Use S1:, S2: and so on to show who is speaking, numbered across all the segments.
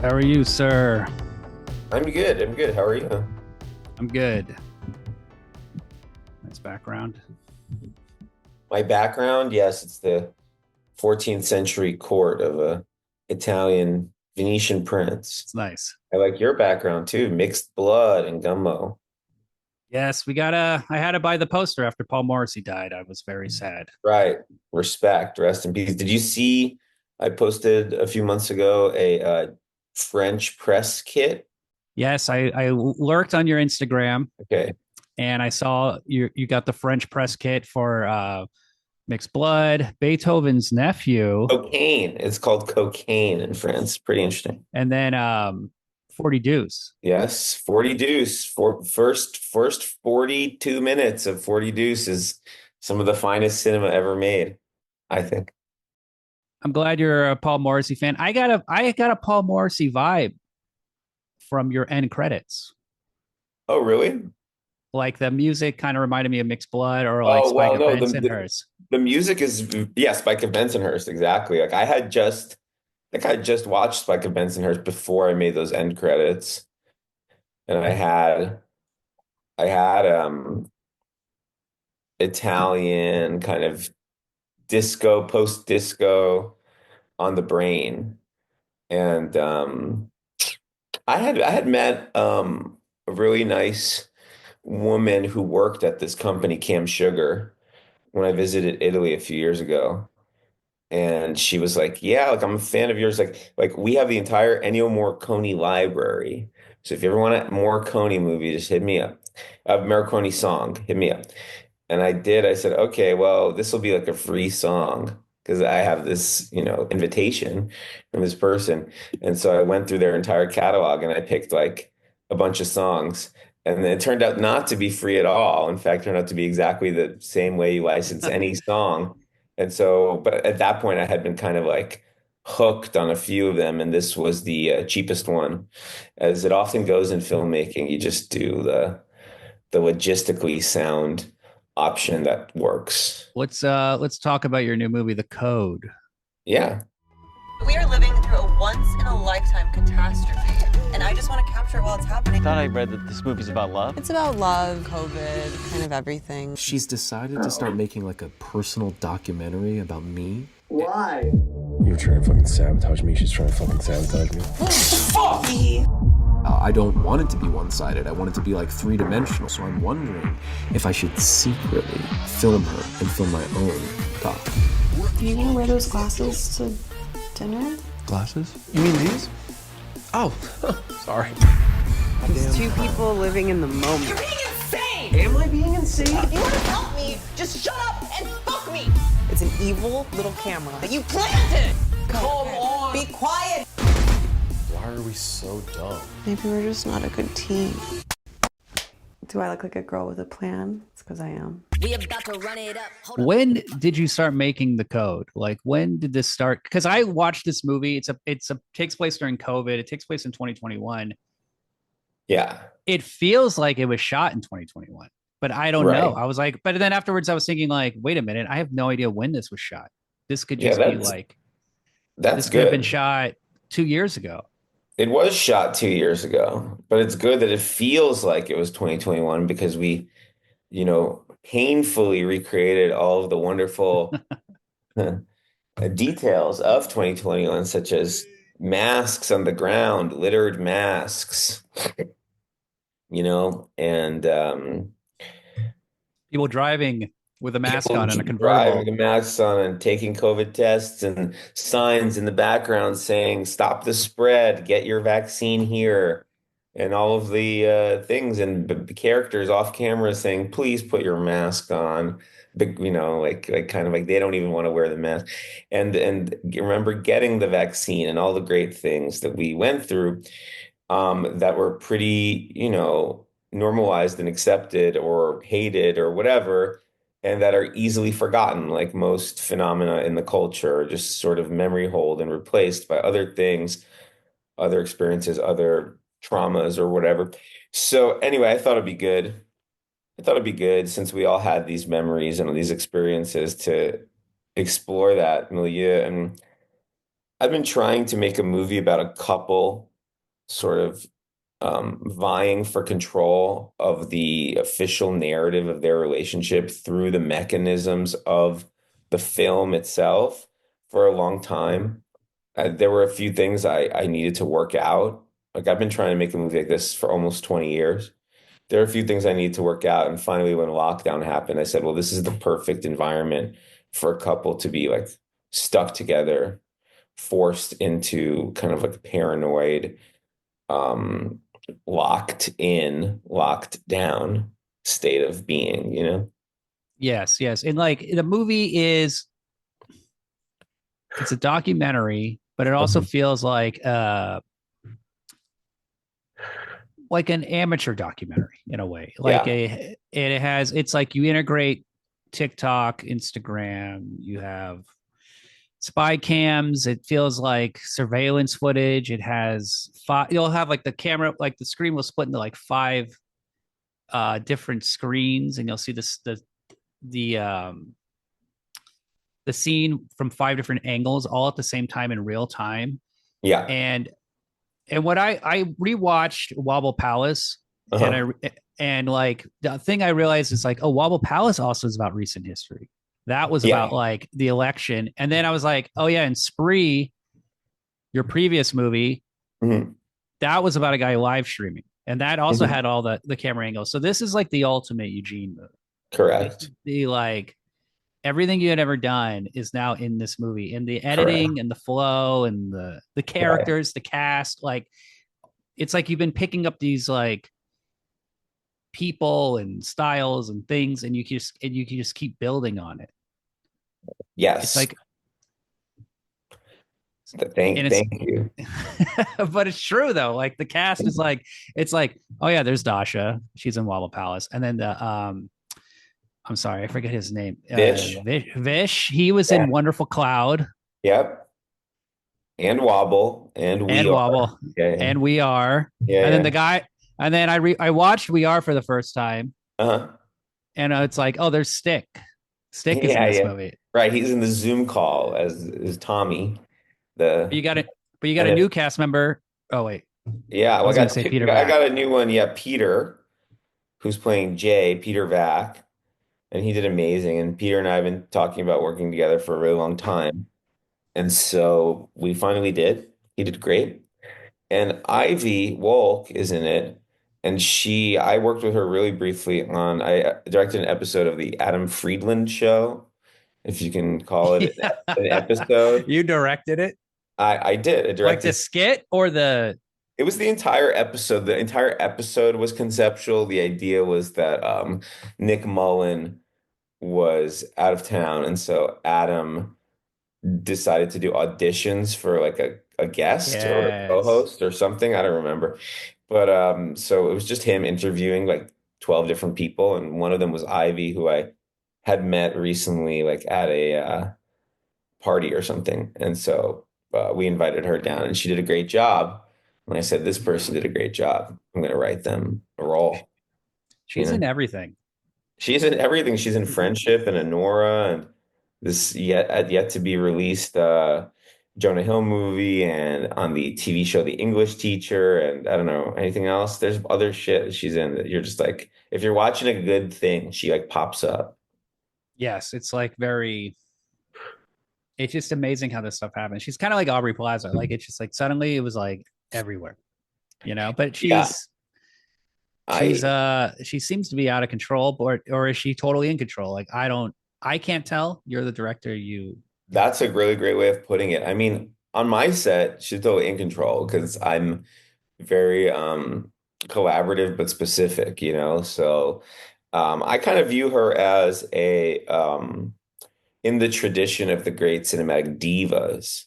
S1: How are you, sir?
S2: I'm good. I'm good. How are you?
S1: I'm good. Nice background.
S2: My background, yes, it's the 14th century court of a Italian Venetian prince.
S1: It's nice.
S2: I like your background too, mixed blood and gumbo.
S1: Yes, we gotta. I had to buy the poster after Paul Morrissey died. I was very sad.
S2: Right. Respect. Rest in peace. Did you see I posted a few months ago a French press kit?
S1: Yes, I lurked on your Instagram
S2: Okay.
S1: and I saw you got the French press kit for Mixed Blood, Beethoven's nephew,
S2: Cocaine. It's called cocaine in France. Pretty interesting.
S1: and then 40 Deuce.
S2: Yes, 40 Deuce for first 42 minutes of 40 Deuce is some of the finest cinema ever made, I think.
S1: I'm glad you're a Paul Morrissey fan. I got a Paul Morrissey vibe from your end credits.
S2: Oh, really?
S1: Like the music kind of reminded me of Mixed Blood or like
S2: Oh,
S1: Spike
S2: well,
S1: of
S2: no, the, the
S1: Bensonhurst.
S2: the music is yeah, Spike of Bensonhurst, exactly. Like I think I just watched Spike of Bensonhurst before I made those end credits. And I had Italian kind of disco, post-disco on the brain. And I had met a really nice woman who worked at this company, Cam Sugar, when I visited Italy a few years ago. And she was like, "Yeah, like I'm a fan of yours. Like we have the entire Ennio Morricone library. So if you ever want a Morricone movie, just hit me up. A Morricone song, hit me up." And I did. I said, "Okay, well, this will be like a free song because I have this, invitation from this person." And so I went through their entire catalog and I picked like a bunch of songs. And then it turned out not to be free at all. In fact, it turned out to be exactly the same way you license any song. And so, but at that point, I had been kind of like hooked on a few of them, and this was the cheapest one. As it often goes in filmmaking, you just do the logistically sound option that works.
S1: Let's talk about your new movie, The Code.
S2: Yeah.
S3: We are living through a once in a lifetime catastrophe, and I just want to capture it while it's happening.
S4: I thought I read that this movie's about love.
S3: It's about love, COVID, kind of everything.
S5: She's decided to start making like a personal documentary about me.
S6: Why?
S7: You're trying to fucking sabotage me. She's trying to fucking sabotage me.
S3: Fuck me!
S5: I don't want it to be one-sided. I want it to be like three-dimensional. So I'm wondering if I should secretly film her and film my own doc.
S8: Are you gonna wear those glasses to dinner?
S5: Glasses? You mean these? Oh, sorry.
S3: These two people living in the moment. You're being insane!
S5: Am I being insane?
S3: If you want to help me, just shut up and fuck me! It's an evil little camera that you planted! Come on! Be quiet!
S7: Why are we so dumb?
S8: Maybe we're just not a good team. Do I look like a girl with a plan? It's because I am.
S3: We about to run it up.
S1: When did you start making The Code? Like when did this start? Because I watched this movie. It's a takes place during COVID. It takes place in 2021.
S2: Yeah.
S1: It feels like it was shot in 2021, but I don't know.
S2: Right.
S1: I was like, but then afterwards I was thinking like, wait a minute, I have no idea when this was shot. This could
S2: Yeah,
S1: just be
S2: that's
S1: like
S2: that's
S1: this could have been
S2: good.
S1: shot 2 years ago.
S2: It was shot 2 years ago, but it's good that it feels like it was 2021 because we, painfully recreated all of the wonderful details of 2021, such as masks on the ground, littered masks, and
S1: People driving with a mask
S2: people
S1: on in a
S2: driving
S1: convertible.
S2: masks on and taking COVID tests and signs in the background saying, "Stop the spread, get your vaccine here." And all of the things and characters off camera saying, "Please put your mask on." But, like kind of like they don't even want to wear the mask. And remember getting the vaccine and all the great things that we went through that were pretty, normalized and accepted or hated or whatever, and that are easily forgotten, like most phenomena in the culture, are just sort of memory hold and replaced by other things, other experiences, other traumas or whatever. So anyway, I thought it'd be good. I thought it'd be good since we all had these memories and these experiences to explore that milieu. And I've been trying to make a movie about a couple sort of vying for control of the official narrative of their relationship through the mechanisms of the film itself for a long time. There were a few things I needed to work out. Like I've been trying to make a movie like this for almost 20 years. There are a few things I need to work out. And finally, when lockdown happened, I said, well, this is the perfect environment for a couple to be like stuck together, forced into kind of like paranoid, um, locked in, locked down state of being, you know?
S1: Yes, yes. And like the movie is it's a documentary, but it also
S2: Mhm.
S1: feels like an amateur documentary in a way.
S2: Yeah.
S1: And it has it's like you integrate TikTok, Instagram, you have spy cams, it feels like surveillance footage. It has five you'll have like the camera, like the screen will split into like five different screens, and you'll see the um the scene from five different angles all at the same time in real time.
S2: Yeah.
S1: And what I rewatched Wobble Palace, and
S2: Uh-huh.
S1: and like the thing I realized is like, oh, Wobble Palace also is about recent history. That was about
S2: Yeah.
S1: like the election. And then I was like, oh yeah, and Spree, your previous movie,
S2: Mhm.
S1: that was about a guy live streaming. And that also
S2: Mhm.
S1: had all the camera angles. So this is like the ultimate Eugene movie.
S2: Correct.
S1: The like everything you had ever done is now in this movie, in the
S2: Correct.
S1: editing and the flow and the
S2: Right.
S1: characters, the cast. Like it's like you've been picking up these like people and styles and things, and you can just keep building on it. It's
S2: Yes.
S1: like and it's
S2: Thank you.
S1: but it's true though. Like the cast is like it's like, oh yeah, there's Dasha, she's in Walla Palace, and then the I'm sorry, I forget his name.
S2: Dish.
S1: Vish, he was in
S2: Yeah.
S1: Wonderful Cloud
S2: Yep. And wobble. And
S1: and
S2: we are.
S1: Wobble,
S2: Okay.
S1: and We Are,
S2: Yeah,
S1: and then
S2: yeah.
S1: the guy, and then I watched We Are for the first time,
S2: Uh-huh.
S1: and it's like, oh, there's Stick. Stick is in
S2: Yeah,
S1: this
S2: yeah.
S1: movie.
S2: Right. He's in the Zoom call as Tommy.
S1: But
S2: The
S1: you got it. But you got
S2: and
S1: a
S2: then
S1: new cast member. Oh wait,
S2: yeah,
S1: I
S2: well,
S1: was gonna say Peter
S2: I
S1: Vack.
S2: got a new one. Yeah, Peter, who's playing Jay, Peter Vack, and he did amazing. And Peter and I have been talking about working together for a really long time. And so we finally did. He did great. And Ivy Wolk is in it. And I worked with her really briefly I directed an episode of the Adam Friedland show, if you can call it
S1: Yeah,
S2: an episode.
S1: you directed it,
S2: I did. I
S1: like the
S2: directed.
S1: skit or the.
S2: It was the entire episode. The entire episode was conceptual. The idea was that Nick Mullen was out of town, and so Adam decided to do auditions for like a guest or a
S1: Yes.
S2: co-host or something. I don't remember. But so it was just him interviewing like 12 different people, and one of them was Ivy, who I had met recently, like at a party or something. And so we invited her down, and she did a great job. When I said this person did a great job, I'm going to write them a role. You
S1: She's
S2: know,
S1: in everything.
S2: she's in everything. She's in Friendship and Honora, and this yet to be released Jonah Hill movie, and on the TV show The English Teacher, and I don't know anything else. There's other shit that she's in that you're just like, if you're watching a good thing, she like pops up.
S1: Yes, it's like very. It's just amazing how this stuff happens. She's kind of like Aubrey Plaza. Like it's just like suddenly it was like everywhere, you know. But
S2: Yeah, I
S1: she seems to be out of control, or is she totally in control? Like I can't tell. You're the director. You
S2: That's a really great way of putting it. I mean, on my set, she's totally in control because I'm very collaborative but specific, you know. So I kind of view her as a in the tradition of the great cinematic divas,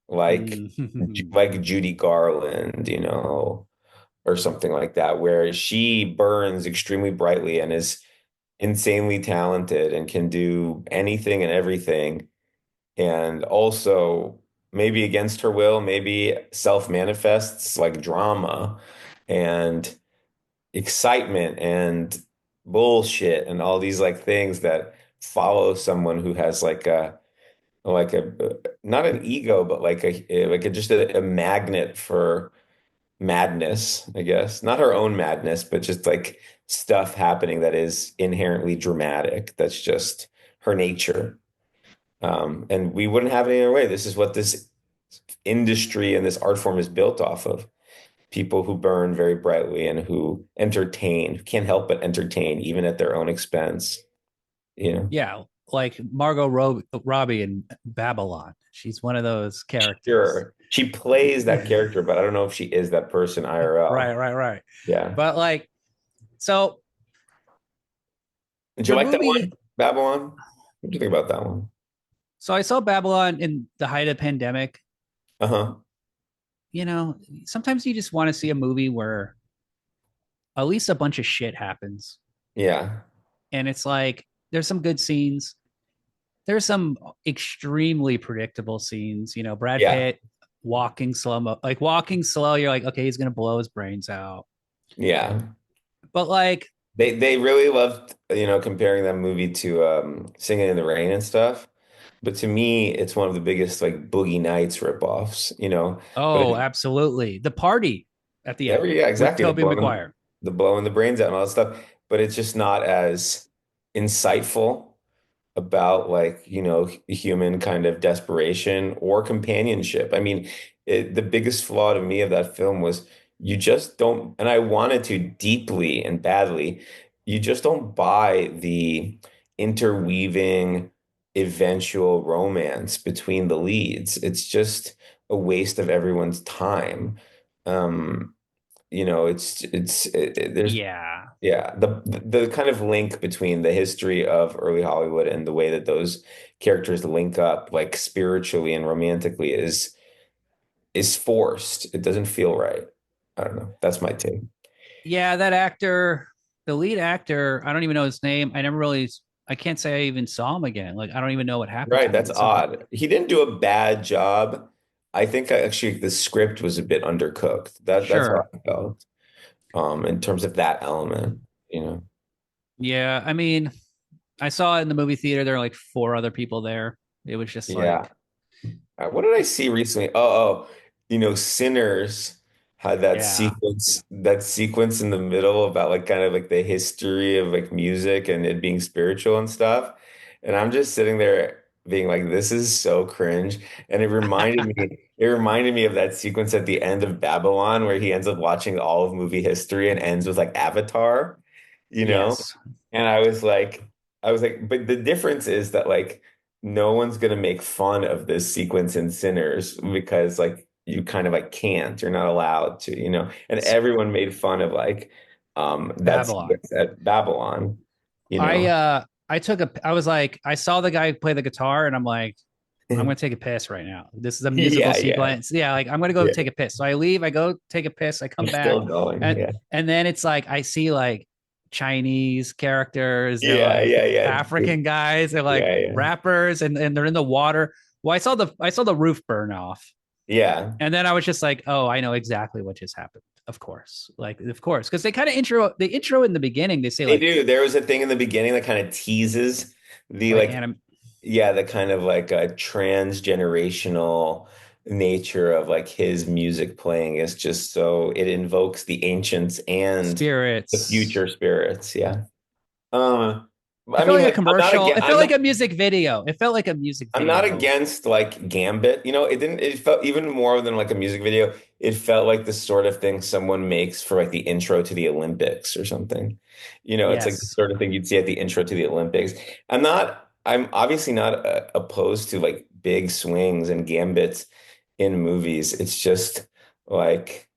S2: like
S1: mm.
S2: like Judy Garland, you know, or something like that, where she burns extremely brightly and is insanely talented and can do anything and everything, and also maybe against her will, maybe self-manifests like drama and excitement and bullshit and all these like things that follow someone who has like a not an ego, but like a just a magnet for madness, I guess. Not her own madness, but just like stuff happening that is inherently dramatic. That's just her nature. And we wouldn't have it any other way. This is what this industry and this art form is built off of. People who burn very brightly and who entertain, who can't help but entertain, even at their own expense. You know,
S1: Yeah, like Robbie in Babylon. She's one of those characters.
S2: sure, she plays that character, but I don't know if she is that person IRL.
S1: Right.
S2: Yeah.
S1: But like, so
S2: Did you
S1: the
S2: like that
S1: movie.
S2: one, Babylon? What do you think about that one?
S1: So I saw Babylon in the height of the pandemic.
S2: Uh-huh.
S1: You know, sometimes you just want to see a movie where at least a bunch of shit happens,
S2: Yeah.
S1: and it's like there's some good scenes. There's some extremely predictable scenes. You know, Brad
S2: Yeah.
S1: Pitt walking slow. You're like, okay, he's gonna blow his brains out.
S2: Yeah.
S1: But like,
S2: They really loved, comparing that movie to Singing in the Rain and stuff. But to me, it's one of the biggest like Boogie Nights ripoffs, you know. But
S1: oh, absolutely, the party at the end
S2: yeah,
S1: with
S2: exactly.
S1: Tobey Maguire.
S2: The blowing the brains out and all that stuff. But it's just not as insightful about like, human kind of desperation or companionship. I mean, the biggest flaw to me of that film was you just don't, and I wanted to deeply and badly, you just don't buy the interweaving eventual romance between the leads. It's just a waste of everyone's time. Um, there's
S1: Yeah,
S2: yeah, the kind of link between the history of early Hollywood and the way that those characters link up, like spiritually and romantically, is forced. It doesn't feel right. I don't know. That's my take.
S1: yeah. That actor, the lead actor, I don't even know his name. I can't say I even saw him again. Like, I don't even know what happened to
S2: Right,
S1: him
S2: that's
S1: at some point.
S2: odd. He didn't do a bad job. I think actually the script was a bit undercooked. That's how
S1: Sure.
S2: I felt. In terms of that element, you know.
S1: Yeah, I mean, I saw it in the movie theater. There were like four other people there. It was just
S2: Yeah.
S1: like,
S2: What did I see recently? Sinners had
S1: yeah,
S2: that sequence in the middle about like kind of like the history of like music and it being spiritual and stuff. And I'm just sitting there being like, this is so cringe. And it reminded me of that sequence at the end of Babylon where he ends up watching all of movie history and ends with like Avatar, you know?
S1: yes,
S2: And I was like, but the difference is that like no one's gonna make fun of this sequence in Sinners because like you kind of like can't, you're not allowed to, and everyone made fun of like that
S1: Babylon.
S2: sequence at Babylon, you
S1: I
S2: know.
S1: I was like, I saw the guy play the guitar, and I'm like, I'm gonna take a piss right now. This is a musical
S2: Yeah, yeah,
S1: sequence. Yeah, like I'm gonna go
S2: yeah.
S1: take a piss. So I leave. I go take a piss. I come
S2: You're
S1: back,
S2: still going.
S1: and
S2: Yeah.
S1: and then it's like I see like Chinese characters. They're
S2: Yeah,
S1: like
S2: yeah, yeah.
S1: African guys. They're like
S2: Yeah, yeah.
S1: rappers, and they're in the water. Well, I saw the roof burn off,
S2: Yeah.
S1: and then I was just like, oh, I know exactly what just happened. Of course, because they kind of intro in the beginning. They say
S2: They
S1: like
S2: do. There was a thing in the beginning that kind of teases the
S1: like
S2: like
S1: anim
S2: yeah, the kind of like a transgenerational nature of like his music playing is just so it invokes the ancients and the
S1: spirits.
S2: future spirits. Yeah. Um,
S1: It
S2: I
S1: felt
S2: mean,
S1: like a
S2: like I'm not
S1: commercial.
S2: again.
S1: It felt like a music video. It felt like a music
S2: I'm not
S1: video.
S2: against like Gambit. It didn't, it felt even more than like a music video. It felt like the sort of thing someone makes for like the intro to the Olympics or something. It's like the
S1: Yes.
S2: sort of thing you'd see at the intro to the Olympics. I'm obviously not opposed to like big swings and gambits in movies. It's just like,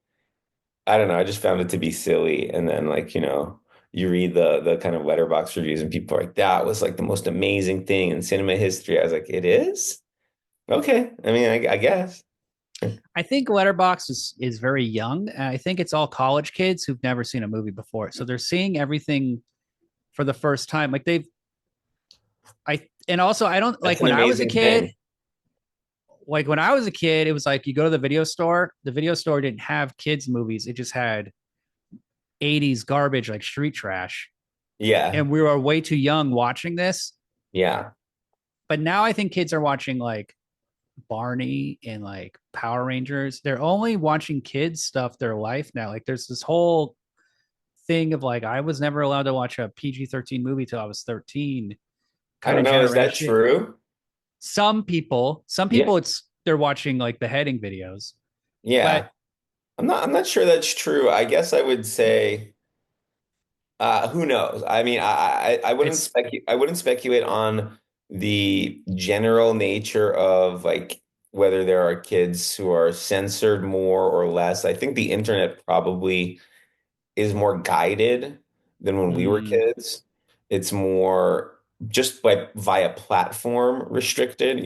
S2: I don't know. I just found it to be silly. And then like, you read the kind of letterbox reviews and people are like, that was like the most amazing thing in cinema history. I was like, it is? Okay. I mean, I guess.
S1: I think Letterbox is very young. And I think it's all college kids who've never seen a movie before. So they're seeing everything for the first time. Like and also I don't
S2: That's
S1: like
S2: an
S1: when I was a
S2: amazing
S1: kid,
S2: thing.
S1: like when I was a kid, it was like you go to the video store. The video store didn't have kids' movies. It just had 80s garbage like street trash.
S2: Yeah.
S1: And we were way too young watching this.
S2: Yeah.
S1: But now I think kids are watching like Barney and like Power Rangers. They're only watching kids stuff their life now. Like there's this whole thing of like I was never allowed to watch a PG-13 movie till I was 13
S2: I
S1: kind
S2: don't
S1: of
S2: know. Is that
S1: generation.
S2: true?
S1: Some
S2: Yeah.
S1: people it's they're watching like beheading videos.
S2: Yeah.
S1: But
S2: I'm not sure that's true. I guess I would say who knows? I mean,
S1: it's
S2: I wouldn't speculate on the general nature of like whether there are kids who are censored more or less. I think the internet probably is more guided than when we were
S1: mm,
S2: kids. It's more just like via platform restricted.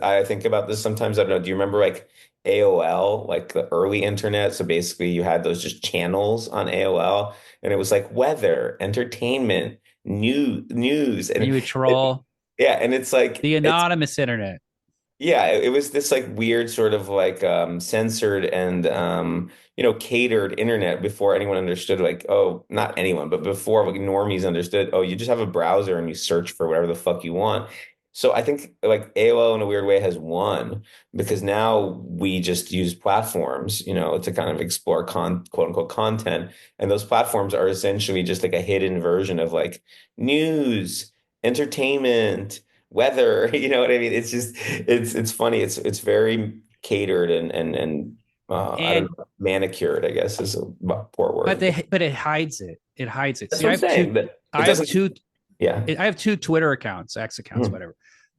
S2: I think about this sometimes. I don't know. Do you remember like AOL, like the early internet? So basically, you had those just channels on AOL, and it was like weather, entertainment, news,
S1: and you would troll
S2: yeah, and it's like
S1: the
S2: it's
S1: anonymous internet.
S2: yeah, it was this like weird sort of like censored and catered internet before anyone understood like, oh, not anyone, but before like normies understood, oh, you just have a browser and you search for whatever the fuck you want. So I think like AOL in a weird way has won because now we just use platforms, to kind of explore quote unquote content. And those platforms are essentially just like a hidden version of like news, entertainment, weather. You know what I mean? It's just it's funny. It's very catered and I don't
S1: And
S2: know, manicured, I guess is a poor word.
S1: but it hides it. It hides it.
S2: That's
S1: See,
S2: what I'm saying. But it
S1: I have
S2: doesn't.
S1: two
S2: Yeah.
S1: I have two Twitter accounts, X accounts,
S2: Mhm.
S1: whatever.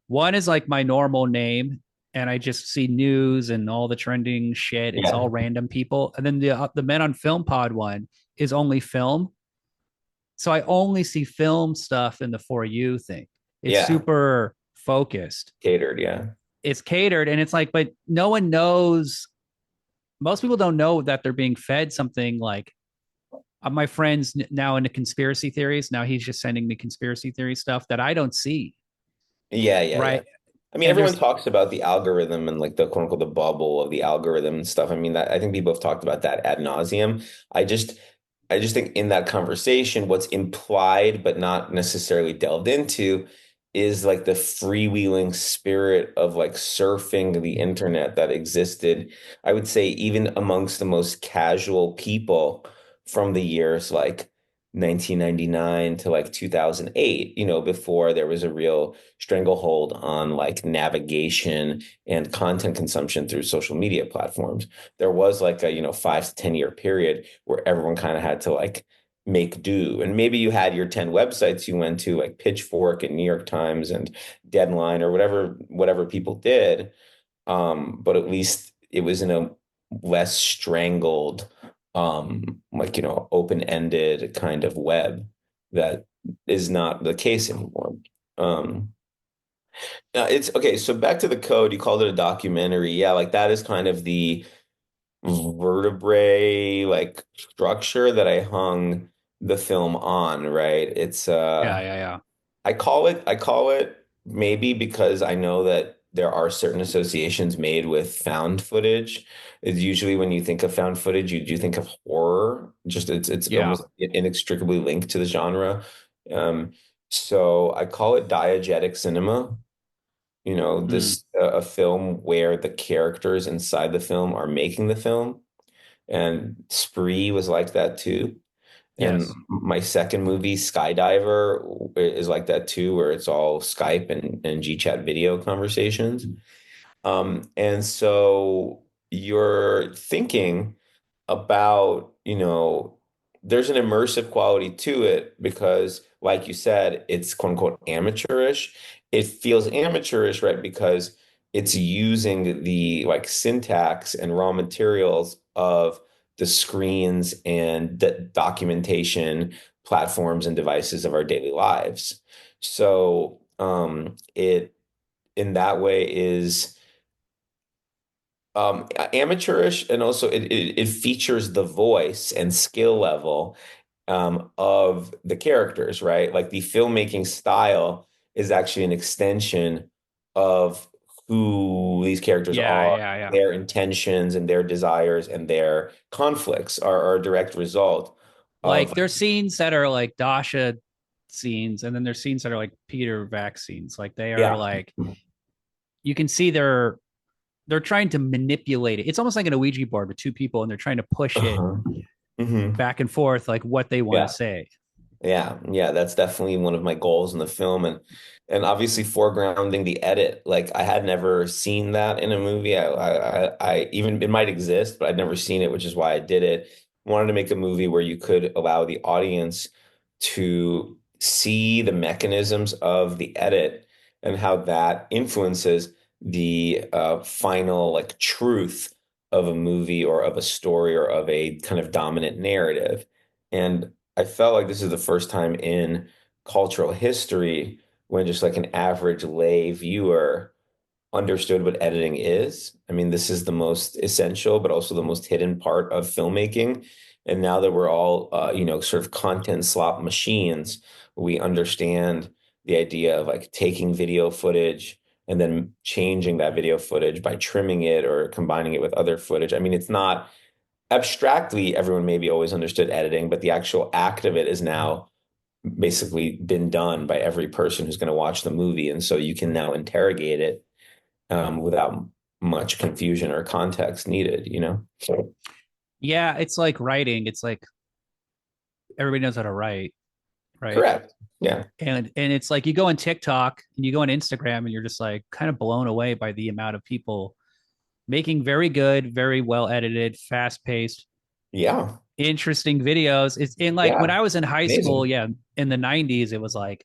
S1: One is like my normal name, and I just see news and all the trending shit. It's
S2: Yeah.
S1: all random people. And then the Men on Film Pod one is only film. So I only see film stuff in the For You thing. It's
S2: Yeah.
S1: super focused.
S2: Catered. Yeah.
S1: It's catered, and it's like, but no one knows. Most people don't know that they're being fed something like my friend's now into conspiracy theories. Now he's just sending me conspiracy theory stuff that I don't see.
S2: Yeah. Yeah. Yeah.
S1: Right.
S2: I mean,
S1: And
S2: everyone
S1: there's,
S2: talks about the algorithm and like the quote unquote the bubble of the algorithm and stuff. I mean, I think people have talked about that ad nauseum. I just, I just think in that conversation, what's implied but not necessarily delved into is like the freewheeling spirit of like surfing the internet that existed. I would say even amongst the most casual people from the years like 1999 to like 2008, before there was a real stranglehold on like navigation and content consumption through social media platforms. There was like a, 5 to 10 year period where everyone kind of had to like make do. And maybe you had your 10 websites you went to, like Pitchfork and New York Times and Deadline or whatever people did. But at least it was in a less strangled, like, open-ended kind of web that is not the case anymore. Um, it's okay. So back to the code, you called it a documentary. Yeah, like that is kind of the vertebrae like structure that I hung the film on, right? It's
S1: yeah, yeah, yeah.
S2: I call it maybe because I know that there are certain associations made with found footage. It's usually when you think of found footage, you do think of horror. Just it's
S1: Yeah.
S2: almost inextricably linked to the genre. Um, so I call it diegetic cinema.
S1: Mm,
S2: This a film where the characters inside the film are making the film, and Spree was like that too. And
S1: yes.
S2: my second movie, Skydiver, is like that too, where it's all Skype and GChat video conversations. And so you're thinking about, there's an immersive quality to it because, like you said, it's quote unquote amateurish. It feels amateurish, right? Because it's using the like syntax and raw materials of the screens and the documentation platforms and devices of our daily lives. So it in that way is amateurish, and also it features the voice and skill level of the characters, right? Like the filmmaking style is actually an extension of who these characters
S1: Yeah,
S2: are.
S1: yeah, yeah.
S2: Their intentions and their desires and their conflicts are a direct result of
S1: Like there's scenes that are like Dasha scenes, and then there's scenes that are like Peter vac scenes. Like they are
S2: yeah.
S1: like you can see they're they're trying to manipulate it. It's almost like an Ouija board with two people, and they're trying to push it
S2: Uh-huh. Hmm.
S1: back and forth, like what they want to
S2: Yeah.
S1: say.
S2: Yeah, yeah, that's definitely one of my goals in the film, and obviously foregrounding the edit. Like I had never seen that in a movie. I even it might exist, but I'd never seen it, which is why I did it. Wanted to make a movie where you could allow the audience to see the mechanisms of the edit and how that influences the final like truth of a movie or of a story or of a kind of dominant narrative. And I felt like this is the first time in cultural history when just like an average lay viewer understood what editing is. I mean, this is the most essential, but also the most hidden part of filmmaking. And now that we're all, sort of content slop machines, we understand the idea of like taking video footage and then changing that video footage by trimming it or combining it with other footage. I mean, it's not abstractly, everyone maybe always understood editing, but the actual act of it is now basically been done by every person who's going to watch the movie. And so you can now interrogate it without much confusion or context needed, you know? So,
S1: Yeah, it's like writing. It's like everybody knows how to write, right?
S2: correct. Yeah.
S1: And it's like you go on TikTok and you go on Instagram and you're just like kind of blown away by the amount of people making very good, very well edited, fast paced,
S2: Yeah.
S1: interesting videos. It's in like when
S2: Yeah.
S1: I was in high school,
S2: Amazing.
S1: yeah, in the 90s, it was like,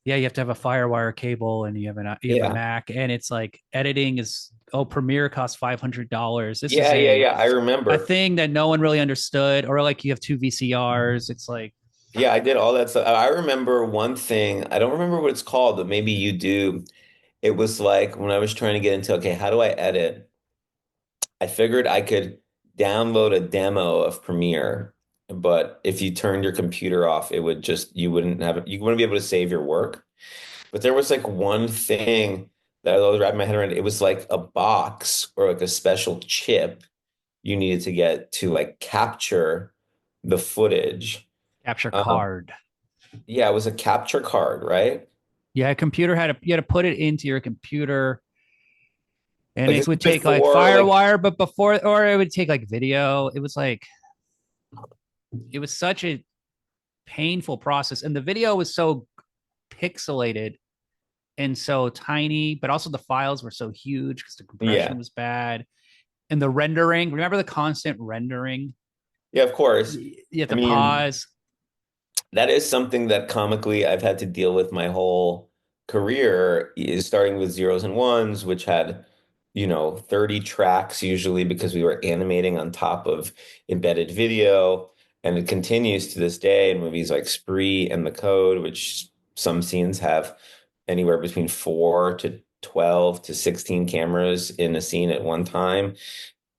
S1: yeah, you have to have a FireWire cable and you have a
S2: Yeah.
S1: Mac, and it's like editing is Premiere costs $500. This is
S2: Yeah. Yeah. Yeah. I
S1: a
S2: remember.
S1: thing that no one really understood, or like you have two VCRs. It's like
S2: Yeah, I did all that stuff. I remember one thing, I don't remember what it's called, but maybe you do. It was like when I was trying to get into, okay, how do I edit? I figured I could download a demo of Premiere, but if you turned your computer off, it would just, you wouldn't be able to save your work. But there was like one thing that I was wrapping my head around. It was like a box or like a special chip you needed to get to like capture the footage.
S1: capture
S2: Um,
S1: card.
S2: yeah, it was a capture card, right?
S1: Yeah, a computer had to you had to put it into your computer, and
S2: Like
S1: it
S2: this
S1: would take like
S2: before, like,
S1: FireWire, but before, or it would take like video. It was like it was such a painful process, and the video was so pixelated and so tiny, but also the files were so huge because the compression
S2: yeah,
S1: was bad. And the rendering, remember the constant rendering?
S2: yeah, of course.
S1: You have
S2: I
S1: to
S2: mean,
S1: pause.
S2: that is something that comically I've had to deal with my whole career, is starting with zeros and ones, which had, 30 tracks usually because we were animating on top of embedded video. And it continues to this day in movies like Spree and The Code, which some scenes have anywhere between 4 to 12 to 16 cameras in a scene at one time.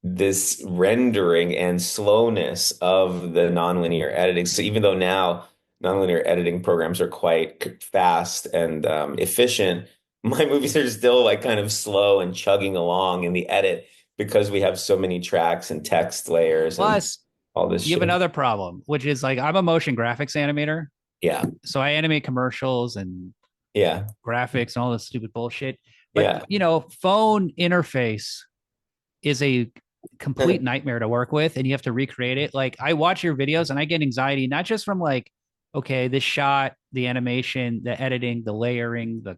S2: This rendering and slowness of the nonlinear editing. So even though now nonlinear editing programs are quite fast and efficient, my movies are still like kind of slow and chugging along in the edit because we have so many tracks and text layers and
S1: Plus,
S2: all this
S1: you have
S2: shit.
S1: another problem, which is like I'm a motion graphics animator.
S2: Yeah,
S1: So I animate commercials and
S2: yeah,
S1: graphics and all this stupid bullshit. But,
S2: yeah.
S1: phone interface is a complete nightmare to work with, and you have to recreate it. Like I watch your videos and I get anxiety, not just from like, okay, this shot, the animation, the editing, the layering, the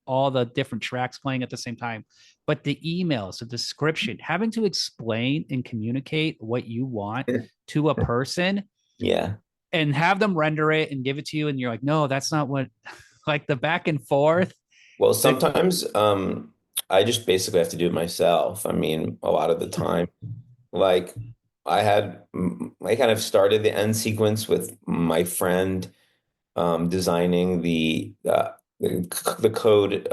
S1: all the different tracks playing at the same time, but the emails, the description, having to explain and communicate what you want to a person
S2: Yeah.
S1: and have them render it and give it to you, and you're like, no, that's not what. Like the back and forth.
S2: Well,
S1: The
S2: sometimes I just basically have to do it myself. I mean, a lot of the time. Like I kind of started the end sequence with my friend designing the code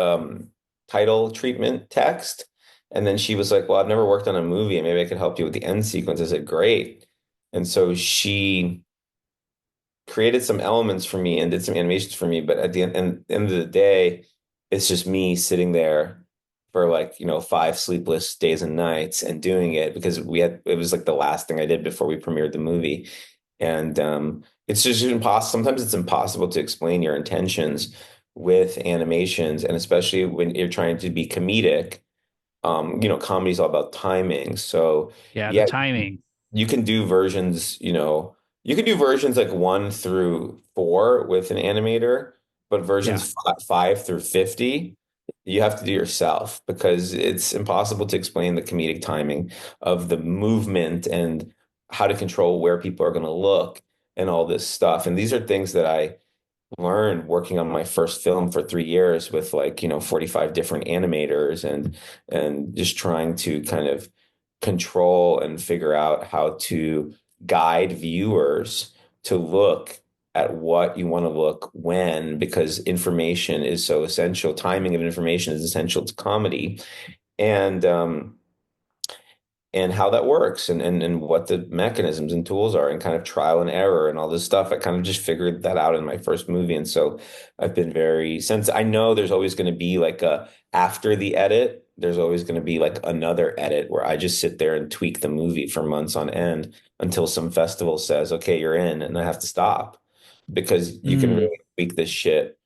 S2: title treatment text. And then she was like, well, I've never worked on a movie and maybe I could help you with the end sequence. I said, great. And so she created some elements for me and did some animations for me. But at the end of the day, it's just me sitting there for like, 5 sleepless days and nights and doing it because it was like the last thing I did before we premiered the movie. And it's just impossible. Sometimes it's impossible to explain your intentions with animations. And especially when you're trying to be comedic, comedy's all about timing. So
S1: Yeah, the
S2: yeah,
S1: timing.
S2: you can do versions, you can do versions like 1 through 4 with an animator, but
S1: Yeah.
S2: versions 5 through 50, you have to do yourself because it's impossible to explain the comedic timing of the movement and how to control where people are going to look and all this stuff. And these are things that I learned working on my first film for 3 years with, like, 45 different animators, and just trying to kind of control and figure out how to guide viewers to look at what you want to look when, because information is so essential. Timing of information is essential to comedy. And how that works, and what the mechanisms and tools are, and kind of trial and error and all this stuff. I kind of just figured that out in my first movie. And so I've been since I know there's always going to be like after the edit, there's always going to be like another edit where I just sit there and tweak the movie for months on end until some festival says, okay, you're in, and I have to stop, because you can
S1: Mm.
S2: really tweak this shit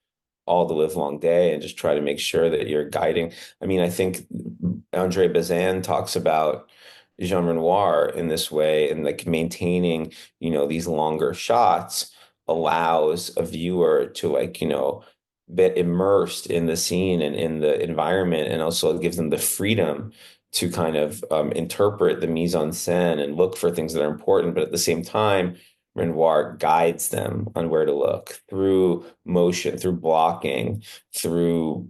S2: all the live long day and just try to make sure that you're guiding. I mean, I think Andre Bazin talks about Jean Renoir in this way, and like maintaining, these longer shots allows a viewer to, like, get immersed in the scene and in the environment, and also gives them the freedom to kind of interpret the mise en scène and look for things that are important, but at the same time Renoir guides them on where to look through motion, through blocking, through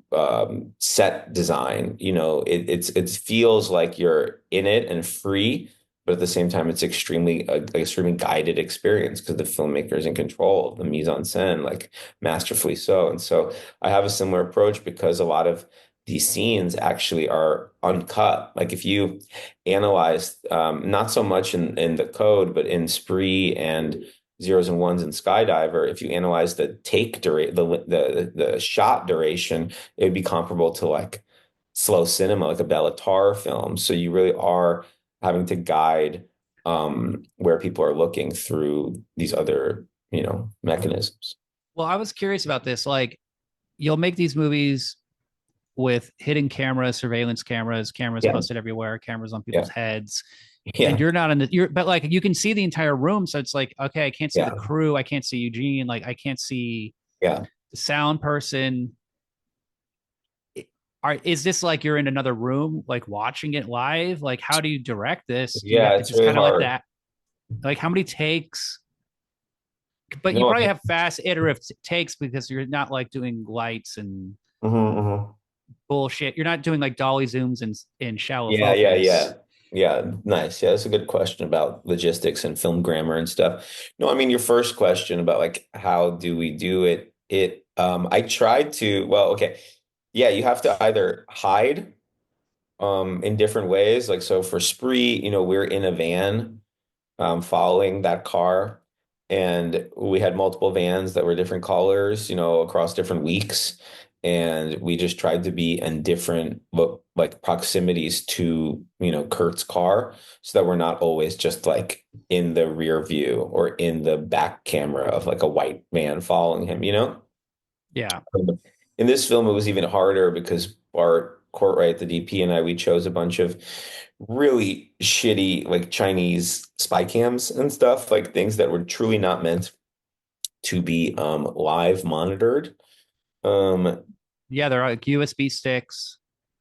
S2: set design. It feels like you're in it and free, but at the same time, it's extremely guided experience because the filmmaker is in control of the mise en scène, like masterfully so. And so I have a similar approach because a lot of these scenes actually are uncut. Like if you analyze, not so much in the code, but in Spree and Zeros and Ones and Skydiver, if you analyze the take duration, the shot duration, it would be comparable to like slow cinema, like a Bela Tarr film. So you really are having to guide where people are looking through these other, mechanisms.
S1: Well, I was curious about this. Like, you'll make these movies with hidden cameras, surveillance cameras
S2: Yeah,
S1: posted everywhere, cameras on
S2: yeah,
S1: people's heads. And
S2: yeah,
S1: you're not but like you can see the entire room. So it's like, okay, I can't see the
S2: yeah,
S1: crew. I can't see Eugene. Like I can't see
S2: yeah.
S1: the sound person. Is this like you're in another room, like watching it live? Like, how do you direct this? Do you have
S2: Yeah,
S1: to
S2: it's
S1: just
S2: really
S1: kind of let
S2: hard.
S1: that, like, how many takes? But you
S2: No,
S1: probably have fast iterative takes because you're not like doing lights and
S2: mhm.
S1: bullshit. You're not doing like dolly zooms and in shallow
S2: Yeah, yeah, yeah.
S1: focus.
S2: Yeah, nice. Yeah, that's a good question about logistics and film grammar and stuff. No, I mean your first question about like how do we do it? I tried to, well, okay. Yeah, you have to either hide in different ways. Like so for Spree, we're in a van following that car. And we had multiple vans that were different colors, across different weeks. And we just tried to be in different like proximities to, Kurt's car, so that we're not always just like in the rear view or in the back camera of like a white van following him.
S1: Yeah.
S2: In this film, it was even harder because Bart Courtwright, the DP, and we chose a bunch of really shitty, like Chinese spy cams and stuff, like things that were truly not meant to be live monitored. Um,
S1: Yeah. They're like USB sticks.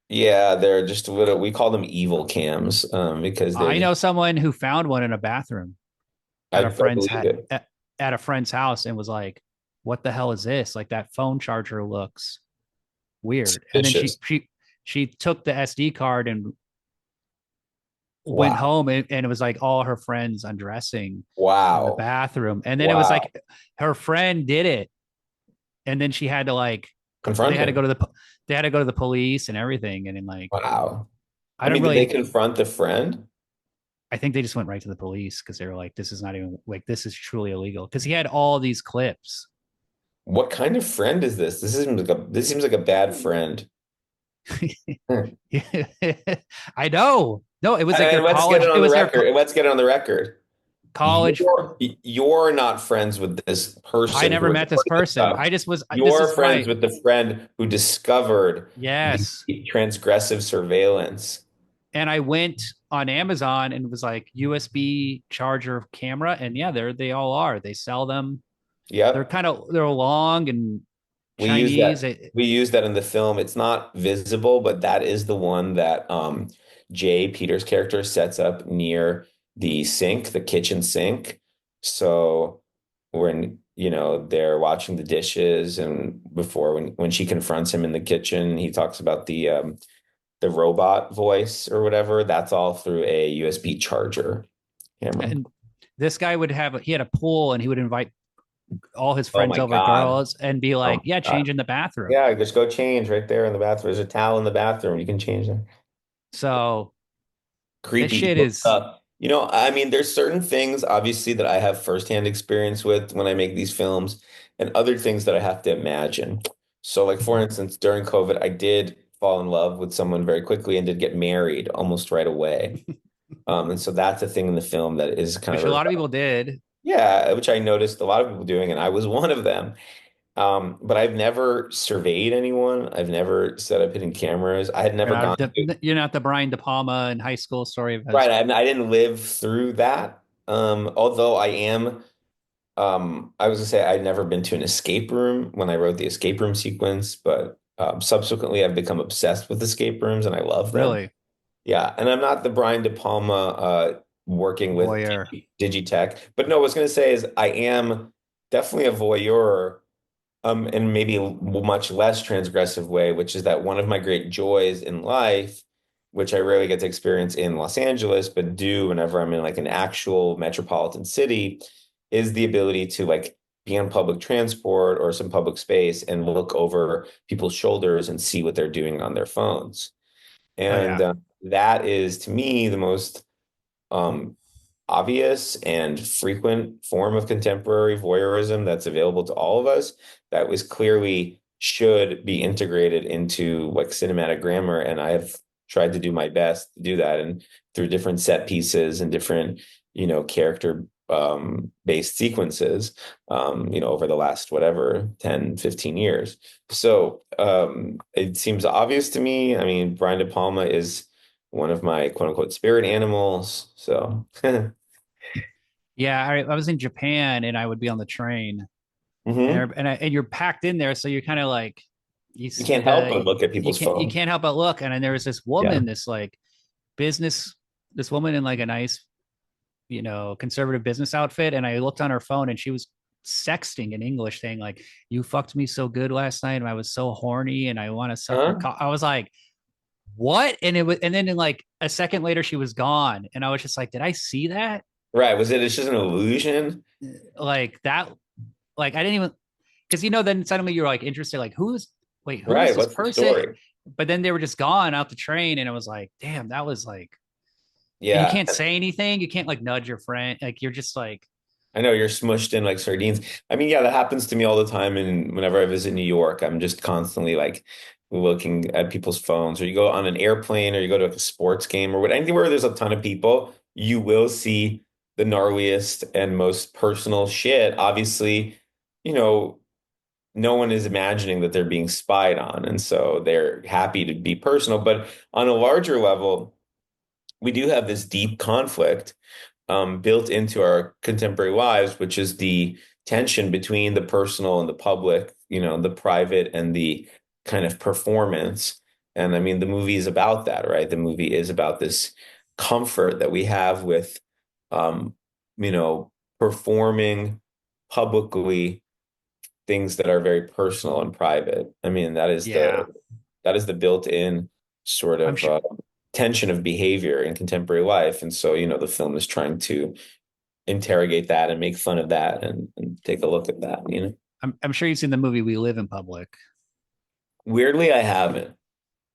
S2: yeah, they're just a little, we call them evil cams, because
S1: I
S2: they,
S1: know someone who found one in a bathroom at a
S2: I
S1: friend's
S2: believe it.
S1: at a friend's house and was like, "What the hell is this? Like that phone charger looks weird." And then
S2: Suspicious.
S1: she took the SD card and went
S2: Wow.
S1: home, and it was like all her friends undressing in the
S2: Wow.
S1: bathroom. And then it was
S2: Wow.
S1: like her friend did it, and then she had to like they
S2: Confront
S1: had to go
S2: him.
S1: to the police and everything. And then like
S2: Wow.
S1: I
S2: I
S1: don't
S2: mean, did they
S1: really.
S2: confront the friend?
S1: I think they just went right to the police because they were like, "This is not even like this is truly illegal." Because he had all these clips.
S2: What kind of friend is this? This seems like a bad friend.
S1: I know. No, it was like their
S2: Let's get it
S1: college. It
S2: on the
S1: was their
S2: record. Let's get it on the record.
S1: college.
S2: You're not friends with this
S1: I
S2: person who
S1: never met this
S2: reported this
S1: person.
S2: stuff.
S1: I just was. This
S2: You're
S1: is
S2: friends
S1: my
S2: with the friend who discovered the
S1: yes.
S2: transgressive surveillance.
S1: And I went on Amazon and was like USB charger camera, and yeah, they all are. They sell them.
S2: Yep.
S1: They're long and
S2: We use
S1: Chinese.
S2: that. We use that in the film. It's not visible, but that is the one that Jay, Peter's character, sets up near the sink, the kitchen sink. So when, they're washing the dishes, and before when she confronts him in the kitchen, he talks about the robot voice or whatever. That's all through a USB charger camera.
S1: And this guy he had a pool, and he would invite all his
S2: Oh
S1: friends
S2: my
S1: over,
S2: God.
S1: girls, and be
S2: Oh
S1: like,
S2: my
S1: yeah,
S2: God.
S1: change in the bathroom.
S2: Yeah, just go change right there in the bathroom. There's a towel in the bathroom. You can change there.
S1: So this
S2: Creepy
S1: shit is
S2: stuff. I mean, there's certain things obviously that I have firsthand experience with when I make these films, and other things that I have to imagine. So, like for instance, during COVID, I did fall in love with someone very quickly and did get married almost right away. And so that's a thing in the film that is kind
S1: which
S2: of
S1: a lot of people did.
S2: yeah, which I noticed a lot of people doing, and I was one of them. But I've never surveyed anyone. I've never set up hidden cameras. I had never gone to,
S1: You're not the Brian De Palma in high school story of his.
S2: right. I didn't live through that. Although I am, I was gonna say I'd never been to an escape room when I wrote the escape room sequence, but subsequently I've become obsessed with escape rooms and I love them.
S1: Really
S2: Yeah, and I'm not the Brian De Palma working with
S1: voyeur.
S2: Digitech, but no, what I was gonna say is I am definitely a voyeur. In maybe a much less transgressive way, which is that one of my great joys in life, which I rarely get to experience in Los Angeles, but do whenever I'm in like an actual metropolitan city, is the ability to like be on public transport or some public space and look over people's shoulders and see what they're doing on their phones.
S1: Oh
S2: And
S1: yeah.
S2: that is to me the most um, obvious and frequent form of contemporary voyeurism that's available to all of us that was clearly should be integrated into like cinematic grammar. And I have tried to do my best to do that, and through different set pieces and different, character based sequences, over the last whatever 10, 15 years. So it seems obvious to me. I mean, Brian De Palma is one of my quote unquote spirit animals. So
S1: Yeah, I was in Japan, and I would be on the train,
S2: mhm.
S1: and you're packed in there, so you're kind of like
S2: You can't help but look at
S1: you
S2: people's
S1: can't
S2: phones.
S1: help but look. And then there was this
S2: Yeah.
S1: woman, business this woman in like a nice, conservative business outfit, and I looked on her phone, and she was sexting in English, saying like, "You fucked me so good last night, and I was so horny, and I want to suck your
S2: Huh?
S1: cock." I was like, "What?" And then in like a second later, she was gone, and I was just like, "Did I see that?"
S2: Right. It's just an illusion?
S1: Like that, like I didn't even because then suddenly you're like interested, like who is
S2: Right.
S1: this
S2: What's the
S1: person?
S2: story?
S1: But then they were just gone out the train, and it was like, damn, that was like, and you
S2: Yeah.
S1: can't say anything, you can't like nudge your friend, like you're just like,
S2: I know you're smushed in like sardines. I mean, yeah, that happens to me all the time. And whenever I visit New York, I'm just constantly like looking at people's phones, or you go on an airplane, or you go to a sports game, or what, anywhere there's a ton of people, you will see the gnarliest and most personal shit. Obviously, you know, no one is imagining that they're being spied on. And so they're happy to be personal. But on a larger level, we do have this deep conflict built into our contemporary lives, which is the tension between the personal and the public, the private and the kind of performance. And I mean, the movie is about that, right? The movie is about this comfort that we have with, um, performing publicly things that are very personal and private. I mean,
S1: yeah,
S2: that is the built-in sort
S1: I'm
S2: of
S1: sure.
S2: tension of behavior in contemporary life. And so, the film is trying to interrogate that and make fun of that and take a look at that.
S1: I'm sure you've seen the movie We Live in Public.
S2: Weirdly, I haven't.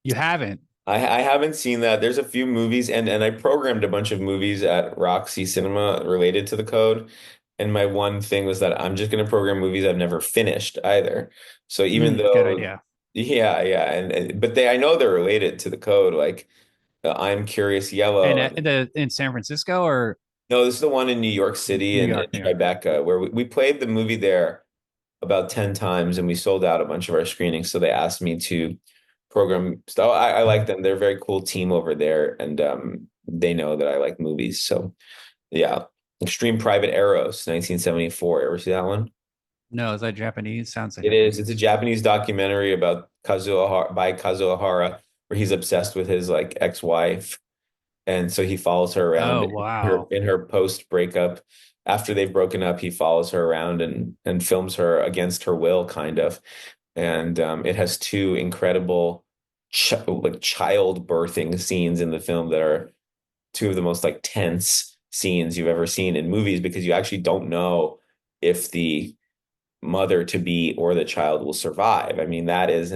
S1: You haven't?
S2: I haven't seen that. There's a few movies, and I programmed a bunch of movies at Roxy Cinema related to the code. And my one thing was that I'm just going to program movies I've never finished either. So even
S1: Good
S2: though,
S1: idea.
S2: yeah, but I know they're related to the code. Like I'm Curious
S1: And
S2: Yellow.
S1: the in San Francisco, or
S2: No, this is the one in New York City
S1: New
S2: and
S1: York, New York.
S2: Tribeca, where we played the movie there about 10 times and we sold out a bunch of our screenings. So they asked me to program stuff. I like them. They're a very cool team over there. And they know that I like movies. So yeah. Extreme Private Eros, 1974. Ever see that one?
S1: No, is that Japanese? Sounds like
S2: It is. It's a
S1: Japanese.
S2: Japanese documentary about Kazuo Hara, where he's obsessed with his like ex-wife. And so he follows her around
S1: Oh, wow.
S2: in her post breakup. After they've broken up, he follows her around and films her against her will, kind of. And it has two incredible like childbirthing scenes in the film that are two of the most like tense scenes you've ever seen in movies because you actually don't know if the mother to be or the child will survive. I mean, that is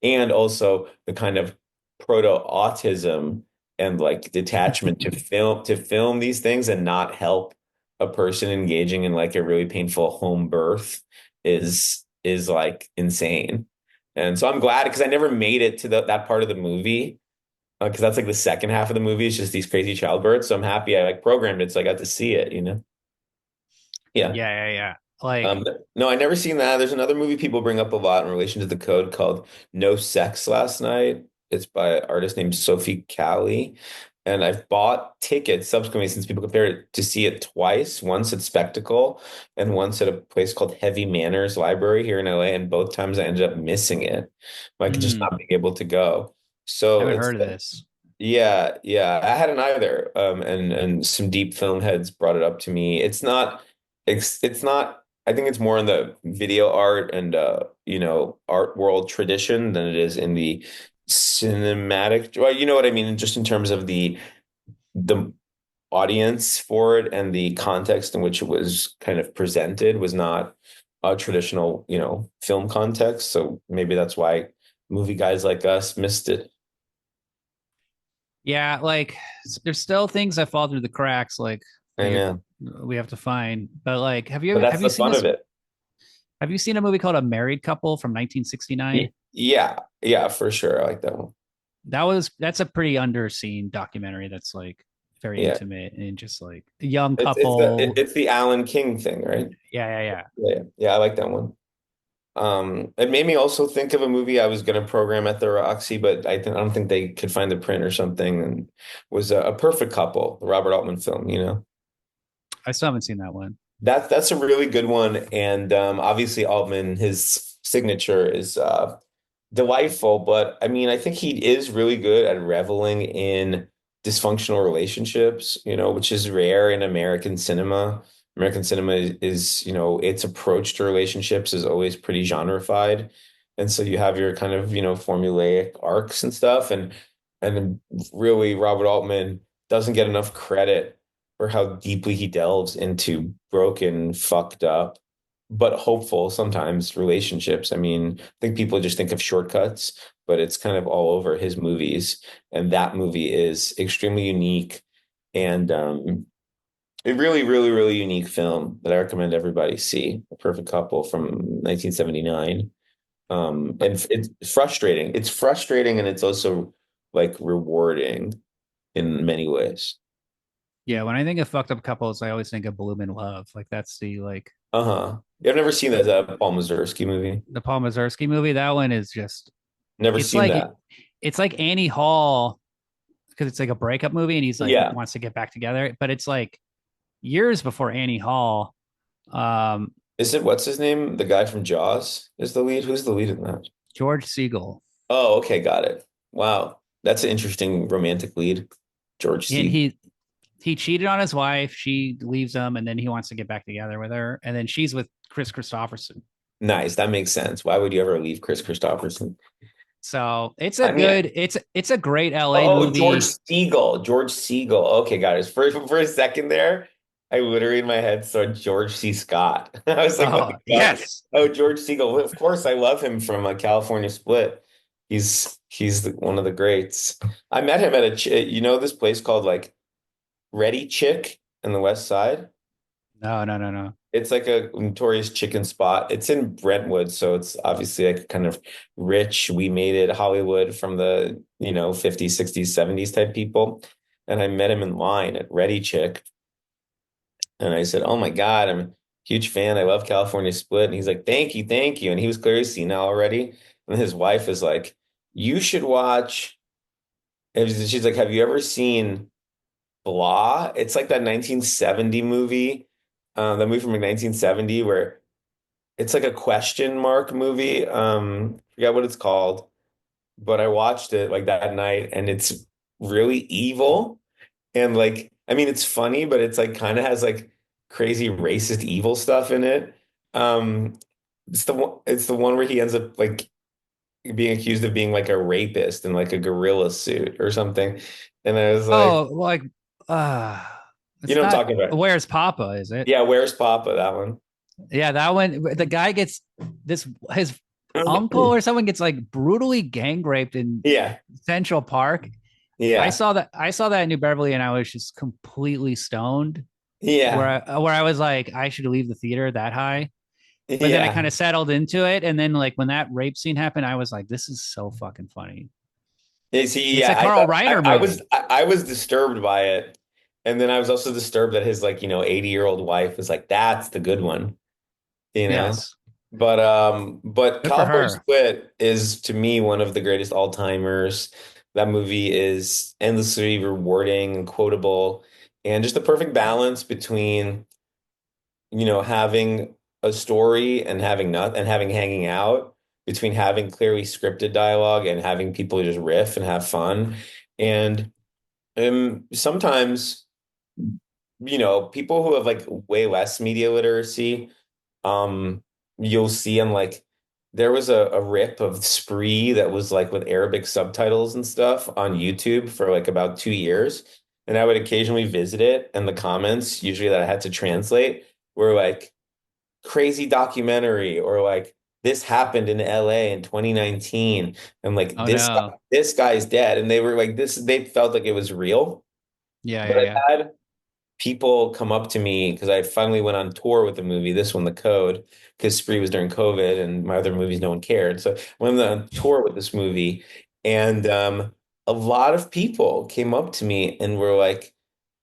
S2: and also the kind of proto-autism and like detachment to film these things and not help a person engaging in like a really painful home birth is like insane. And so I'm glad because I never made it to that part of the movie because that's like the second half of the movie is just these crazy childbirths. So I'm happy I like programmed it so I got to see it, you know? Yeah.
S1: Yeah, yeah, yeah. Like,
S2: Um, no, I never seen that. There's another movie people bring up a lot in relation to the code called No Sex Last Night. It's by an artist named Sophie Cali. And I've bought tickets subsequently since people compared it to see it twice, once at Spectacle and once at a place called Heavy Manners Library here in LA. And both times I ended up missing it. Like just not being able to go.
S1: I
S2: So
S1: haven't
S2: it's
S1: heard of this.
S2: yeah, yeah. I hadn't either. And some deep film heads brought it up to me. It's not I think it's more in the video art and you know, art world tradition than it is in the cinematic. Well, you know what I mean, just in terms of the audience for it and the context in which it was kind of presented was not a traditional, you know, film context. So maybe that's why movie guys like us missed it.
S1: Yeah, like there's still things that fall through the cracks. Like
S2: I
S1: we
S2: know.
S1: we have to find. But like,
S2: But that's
S1: have you
S2: the
S1: seen
S2: fun
S1: this?
S2: of it.
S1: Have you seen a movie called A Married Couple from 1969?
S2: Yeah, yeah, for sure. I like that one.
S1: That's a pretty underseen documentary. That's like very
S2: Yeah.
S1: intimate and just like a young
S2: It's
S1: couple.
S2: it's the Alan King thing, right?
S1: Yeah, yeah, yeah.
S2: Yeah, yeah, I like that one. It made me also think of a movie I was going to program at the Roxy, but I don't think they could find the print or something. And was A Perfect Couple, the Robert Altman film. You know,
S1: I still haven't seen that one.
S2: that's a really good one. And obviously Altman, his signature is delightful. But I mean, I think he is really good at reveling in dysfunctional relationships. You know, which is rare in American cinema. American cinema is, you know, its approach to relationships is always pretty genrefied. And so you have your kind of, you know, formulaic arcs and stuff. And really Robert Altman doesn't get enough credit for how deeply he delves into broken, fucked up, but hopeful sometimes relationships. I mean, I think people just think of shortcuts, but it's kind of all over his movies. And that movie is extremely unique. And a really, really, really unique film that I recommend everybody see. A Perfect Couple from 1979. And it's frustrating. It's frustrating and it's also like rewarding in many ways.
S1: Yeah, when I think of fucked up couples, I always think of Bloom in Love. Like that's the like
S2: Uh-huh. I've never seen that Paul Mazursky movie.
S1: the Paul Mazursky movie. That one is just
S2: Never
S1: it's
S2: seen
S1: like
S2: that.
S1: it's like Annie Hall because it's like a breakup movie and he's like
S2: Yeah.
S1: wants to get back together, but it's like years before Annie Hall. Um,
S2: Is it what's his name? The guy from Jaws is the lead? Who's the lead in that?
S1: George Siegel.
S2: Oh, okay, got it. Wow. That's an interesting romantic lead. George
S1: And
S2: C.
S1: he cheated on his wife, she leaves him, and then he wants to get back together with her, and then she's with Chris Christopherson.
S2: Nice. That makes sense. Why would you ever leave Chris Christopherson?
S1: So it's
S2: I
S1: a
S2: mean,
S1: good, it's a great LA
S2: oh, George
S1: movie.
S2: Siegel. George Siegel. Okay, guys. For a second there, I literally in my head saw George C. Scott. I was like, what
S1: Oh
S2: the fuck?
S1: yes,
S2: Oh, George Siegel. Well, of course, I love him from California Split. One of the greats. I met him at you know this place called like Ready Chick in the West Side.
S1: no, no, no, no.
S2: It's like a notorious chicken spot. It's in Brentwood, so it's obviously like kind of rich. We made it Hollywood from the, you know, 50s, 60s, 70s type people. And I met him in line at Ready Chick. And I said, "Oh my God, I'm a huge fan. I love California Split." And he's like, "Thank you, thank you." And he was clearly senile already. And his wife is like, "You should watch." And she's like, "Have you ever seen Blah?" It's like that 1970 movie, that movie from like 1970 where it's like a question mark movie. Forget what it's called, but I watched it like that night, and it's really evil. And like, I mean, it's funny, but it's like kind of has like crazy racist evil stuff in it. Um, it's the one where he ends up like being accused of being like a rapist in like a gorilla suit or something. And I was like,
S1: Oh, like, uh,
S2: you
S1: it's
S2: know what I'm
S1: not
S2: talking about?
S1: Where's Papa, is it?
S2: Yeah, where's Papa? That one.
S1: Yeah, that one. The guy gets this, his uncle or someone gets like brutally gang raped in
S2: Yeah,
S1: Central Park.
S2: yeah,
S1: I saw that in New Beverly, and I was just completely stoned.
S2: yeah,
S1: Where I was like, I should leave the theater that high. But then I
S2: yeah.
S1: kind of settled into it, and then like when that rape scene happened, I was like, this is so fucking funny.
S2: Is he?
S1: It's a
S2: Yeah, I
S1: Carl
S2: thought
S1: Reiner movie.
S2: I was disturbed by it, and then I was also disturbed that his like 80-year-old wife was like, "That's the good one," you know.
S1: Yes,
S2: But
S1: good for
S2: California
S1: her.
S2: Split is to me one of the greatest all-timers. That movie is endlessly rewarding and quotable, and just the perfect balance between having a story and having not and having hanging out, between having clearly scripted dialogue and having people just riff and have fun. And sometimes, people who have like way less media literacy, um, you'll see them like there was a rip of Spree that was like with Arabic subtitles and stuff on YouTube for like about 2 years. And I would occasionally visit it, and the comments, usually that I had to translate, were like crazy documentary, or like this happened in LA in 2019, and like
S1: Oh no.
S2: this guy is dead, and they were like this, they felt like it was real.
S1: Yeah,
S2: But
S1: yeah,
S2: I've
S1: yeah.
S2: had people come up to me because I finally went on tour with the movie, this one, The Code, because Spree was during COVID and my other movies, no one cared. So I went on tour with this movie, and a lot of people came up to me and were like,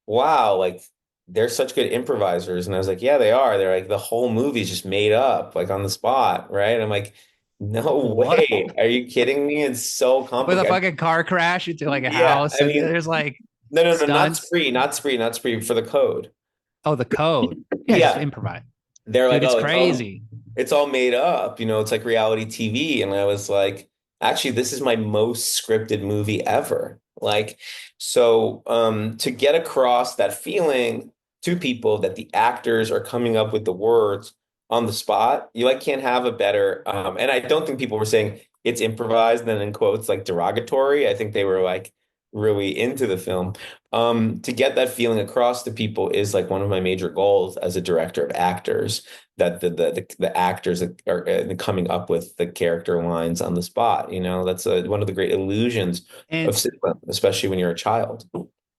S2: wow, like they're such good improvisers. And I was like, yeah, they are. They're like, the whole movie's just made up, like on the spot, right? I'm like, no
S1: What?
S2: way. Are you kidding me? It's so
S1: With a
S2: complicated.
S1: fucking car crash into like a
S2: Yeah,
S1: house,
S2: I
S1: and
S2: mean,
S1: there's like
S2: no, no, no, not
S1: stunts.
S2: Spree, not Spree, not Spree, for The Code.
S1: Oh, the code. Yeah, just
S2: Yeah,
S1: improvise.
S2: they're like,
S1: Dude, it's
S2: oh,
S1: crazy.
S2: it's all made up, it's like reality TV. And I was like, actually, this is my most scripted movie ever. Like, so to get across that feeling to people that the actors are coming up with the words on the spot, you like can't have a better and I don't think people were saying it's improvised and in quotes like derogatory. I think they were like really into the film. To get that feeling across to people is like one of my major goals as a director of actors, that the actors are coming up with the character lines on the spot. That's one of the great illusions of
S1: And
S2: cinema, especially when you're a child.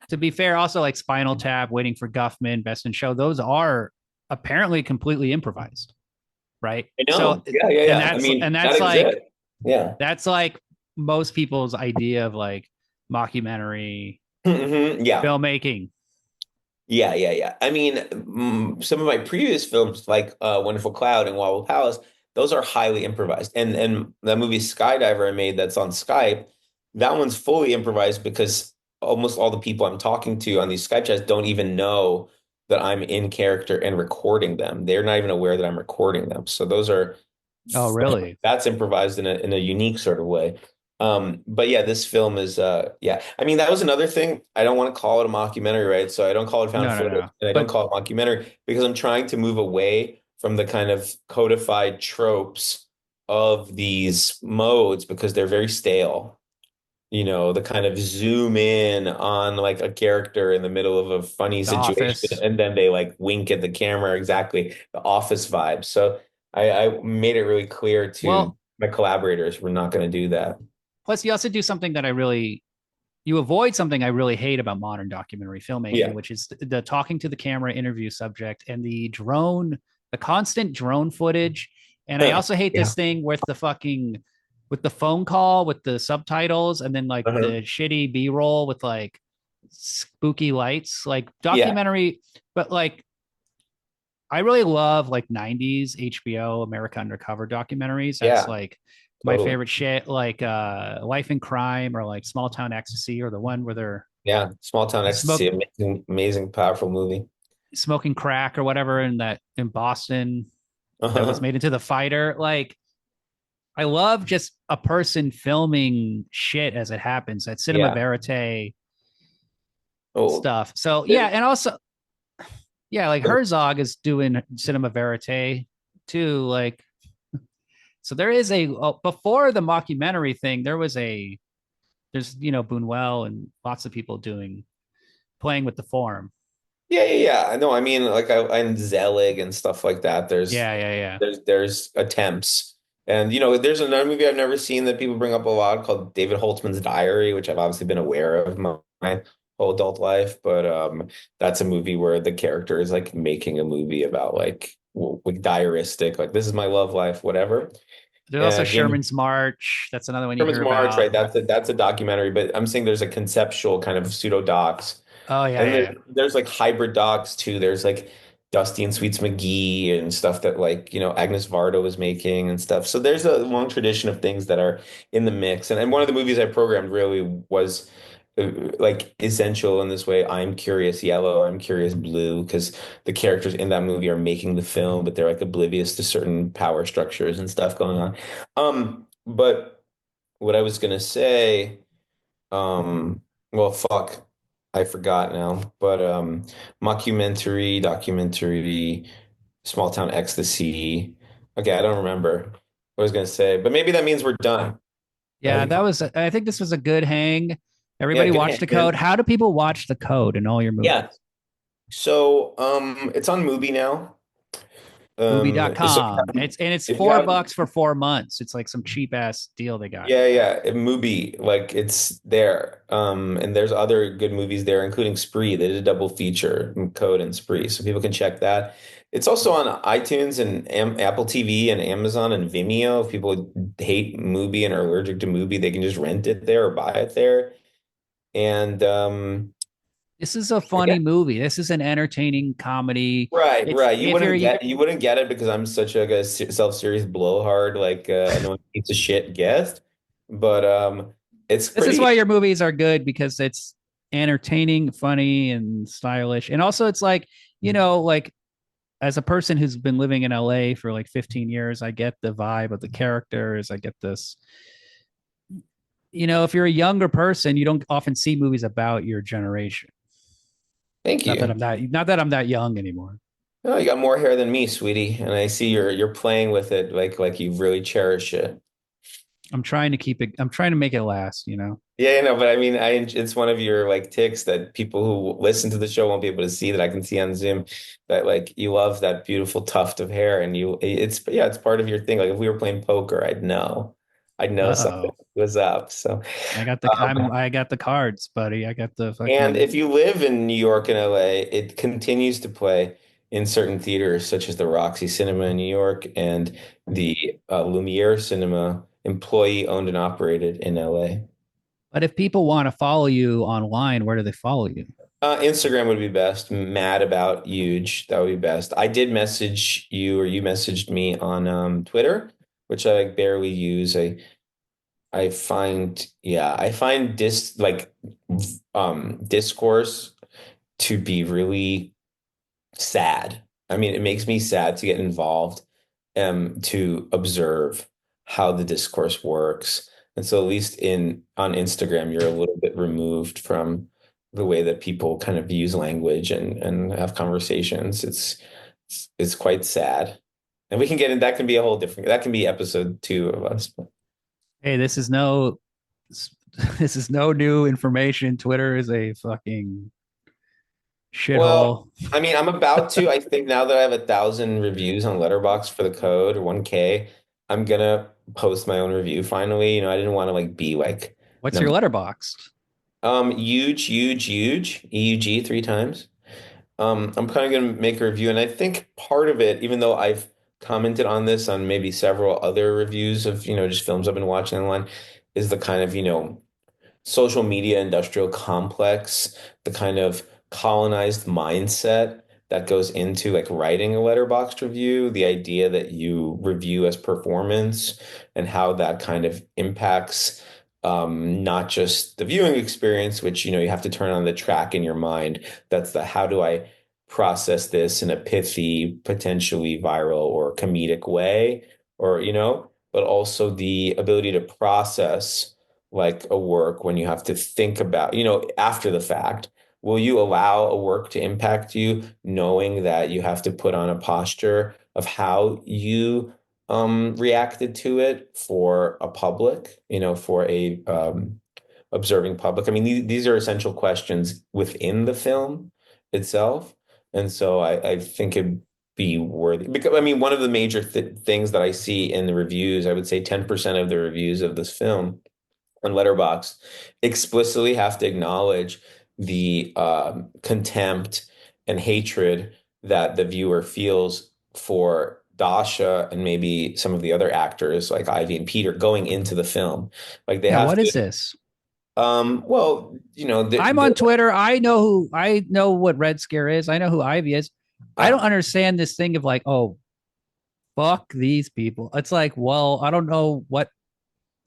S1: to be fair, also like Spinal Tap, Waiting for Guffman, Best in Show, those are apparently completely improvised, right?
S2: I
S1: So,
S2: know. Yeah, yeah,
S1: and
S2: yeah. I mean, that
S1: that's like
S2: exists. Yeah.
S1: most people's idea of like mockumentary
S2: Yeah.
S1: filmmaking.
S2: Yeah, yeah, yeah. I mean, some of my previous films, like Wonderful Cloud and Wobble Palace, those are highly improvised. And that movie Skydiver I made that's on Skype, that one's fully improvised because almost all the people I'm talking to on these Skype chats don't even know that I'm in character and recording them. They're not even aware that I'm recording them. So those are
S1: Oh, really?
S2: that's improvised in a unique sort of way. But yeah, this film is yeah. I mean, that was another thing. I don't want to call it a mockumentary, right? So I don't call it found
S1: No, no,
S2: footage
S1: no.
S2: and I don't
S1: But
S2: call it mockumentary because I'm trying to move away from the kind of codified tropes of these modes because they're very stale. The kind of zoom in on like a character in the middle of a funny
S1: The
S2: situation
S1: Office.
S2: and then they like wink at the camera, exactly the office vibe. So I made it really clear to
S1: Well,
S2: my collaborators we're not going to do that.
S1: plus you also do something that you avoid something I really hate about modern documentary filmmaking,
S2: Yeah.
S1: which is the talking to the camera interview subject and the constant drone footage. And I also hate
S2: Yeah.
S1: this thing with the phone call with the subtitles and then like
S2: Uh-huh.
S1: the shitty B-roll with like spooky lights, like
S2: Yeah.
S1: documentary, but like I really love like 90s HBO America Undercover documentaries. That's
S2: Yeah,
S1: like my
S2: totally.
S1: favorite shit, like Life in Crime or like Small Town Ecstasy or the one where they're
S2: Yeah, Small Town Ecstasy,
S1: smoke
S2: amazing, amazing, powerful movie.
S1: smoking crack or whatever in that in Boston that was
S2: Uh-huh.
S1: made into The Fighter. Like I love just a person filming shit as it happens. That cinema
S2: Yeah.
S1: verite
S2: Oh,
S1: stuff. So yeah,
S2: there-
S1: and also yeah, like Herzog is doing cinema verite too. Like so there is a before the mockumentary thing, there's Buñuel and lots of people doing playing with the form.
S2: yeah, yeah, yeah. I know. I mean, like and Zelig and stuff like that.
S1: Yeah, yeah, yeah.
S2: There's attempts, and there's another movie I've never seen that people bring up a lot called David Holtzman's Diary, which I've obviously been aware of my whole adult life, but that's a movie where the character is like making a movie about like diaristic, like this is my love life, whatever.
S1: There's also
S2: Jamie
S1: Sherman's March. That's another one you
S2: Sherman's
S1: hear
S2: March,
S1: about.
S2: right? That's a documentary, but I'm saying there's a conceptual kind of pseudo docs.
S1: Oh yeah,
S2: And
S1: yeah, yeah.
S2: there's like hybrid docs too. There's like Dusty and Sweets McGee and stuff that like, Agnes Varda was making and stuff. So there's a long tradition of things that are in the mix. And one of the movies I programmed really was like essential in this way. I'm Curious Yellow, I'm Curious Blue, because the characters in that movie are making the film, but they're like oblivious to certain power structures and stuff going on. But what I was gonna say, well, fuck, I forgot now. But mockumentary, documentary, small town ecstasy. Okay, I don't remember what I was gonna say, but maybe that means we're done. That'll
S1: Yeah,
S2: be fun.
S1: that was. I think this was a good hang.
S2: Yeah,
S1: Everybody
S2: good
S1: watch
S2: hand,
S1: the code.
S2: man.
S1: How do people watch the code in all your movies?
S2: Yeah. So it's on Mubi now. So
S1: Mubi.com. It's
S2: if you
S1: four
S2: have
S1: bucks for 4 months. It's like some cheap ass deal they got.
S2: yeah, yeah, Mubi, like it's there. And there's other good movies there, including Spree. They did a double feature, Code and Spree, so people can check that. It's also on iTunes and Apple TV and Amazon and Vimeo. If people hate Mubi and are allergic to Mubi, they can just rent it there or buy it there. And
S1: This is a
S2: yeah,
S1: funny movie. This is an entertaining comedy.
S2: right,
S1: It's
S2: right.
S1: if you're
S2: You wouldn't get it because I'm such a self-serious blowhard, like annoying piece of shit guest. But it's
S1: this is
S2: pretty.
S1: why your movies are good because it's entertaining, funny, and stylish. And also it's like, like as a person who's been living in LA for like 15 years, I get the vibe of the characters. I get this. If you're a younger person, you don't often see movies about your generation.
S2: Thank you.
S1: Not that I'm that young anymore.
S2: Oh, you got more hair than me, sweetie, and I see you're playing with it like you really cherish it.
S1: I'm trying to keep it. I'm trying to make it last.
S2: Yeah, but I mean, it's one of your like ticks that people who listen to the show won't be able to see that I can see on Zoom. That like you love that beautiful tuft of hair, and it's part of your thing. Like if we were playing poker, I'd know something
S1: Uh-oh.
S2: was up. So,
S1: I got the cards, buddy. I got the
S2: and
S1: fucking.
S2: if you live in New York and LA, it continues to play in certain theaters, such as the Roxy Cinema in New York and the Lumiere Cinema, employee owned and operated in LA.
S1: But if people want to follow you online, where do they follow you?
S2: Instagram would be best. Mad about huge. That would be best. I did message you, or you messaged me on Twitter, which I like barely use. I find yeah, I find discourse to be really sad. I mean, it makes me sad to get involved, to observe how the discourse works. And so at least in on Instagram, you're a little bit removed from the way that people kind of use language and have conversations. It's quite sad. And we can get in that can be a whole different that can be episode 2 of us.
S1: Hey, this is no new information. Twitter is a fucking
S2: Well,
S1: shithole.
S2: I mean, I'm about to. I think now that I have 1,000 reviews on Letterboxd for the code or 1K, I'm gonna post my own review finally. I didn't want to like be like
S1: What's your
S2: number
S1: letterboxed?
S2: huge, huge, huge, EUG 3 times. I'm kind of gonna make a review, and I think part of it, even though I've commented on this on maybe several other reviews of, just films I've been watching online, is the kind of, social media industrial complex, the kind of colonized mindset that goes into like writing a letterboxd review, the idea that you review as performance and how that kind of impacts not just the viewing experience, which you have to turn on the track in your mind. That's the how do I process this in a pithy, potentially viral or comedic way, or but also the ability to process like a work when you have to think about, after the fact. Will you allow a work to impact you, knowing that you have to put on a posture of how you reacted to it for a public, for a observing public? I mean, these are essential questions within the film itself. And so I think it'd be worthy because I mean, one of the major things that I see in the reviews, I would say 10% of the reviews of this film on Letterboxd explicitly have to acknowledge the contempt and hatred that the viewer feels for Dasha and maybe some of the other actors like Ivy and Peter going into the film. Like they
S1: Yeah,
S2: have
S1: what
S2: to,
S1: is this?
S2: well,
S1: I'm on Twitter. I know what Red Scare is. I know who Ivy is. I don't
S2: uh,
S1: understand this thing of like, oh, fuck these people. It's like, well, I don't know what.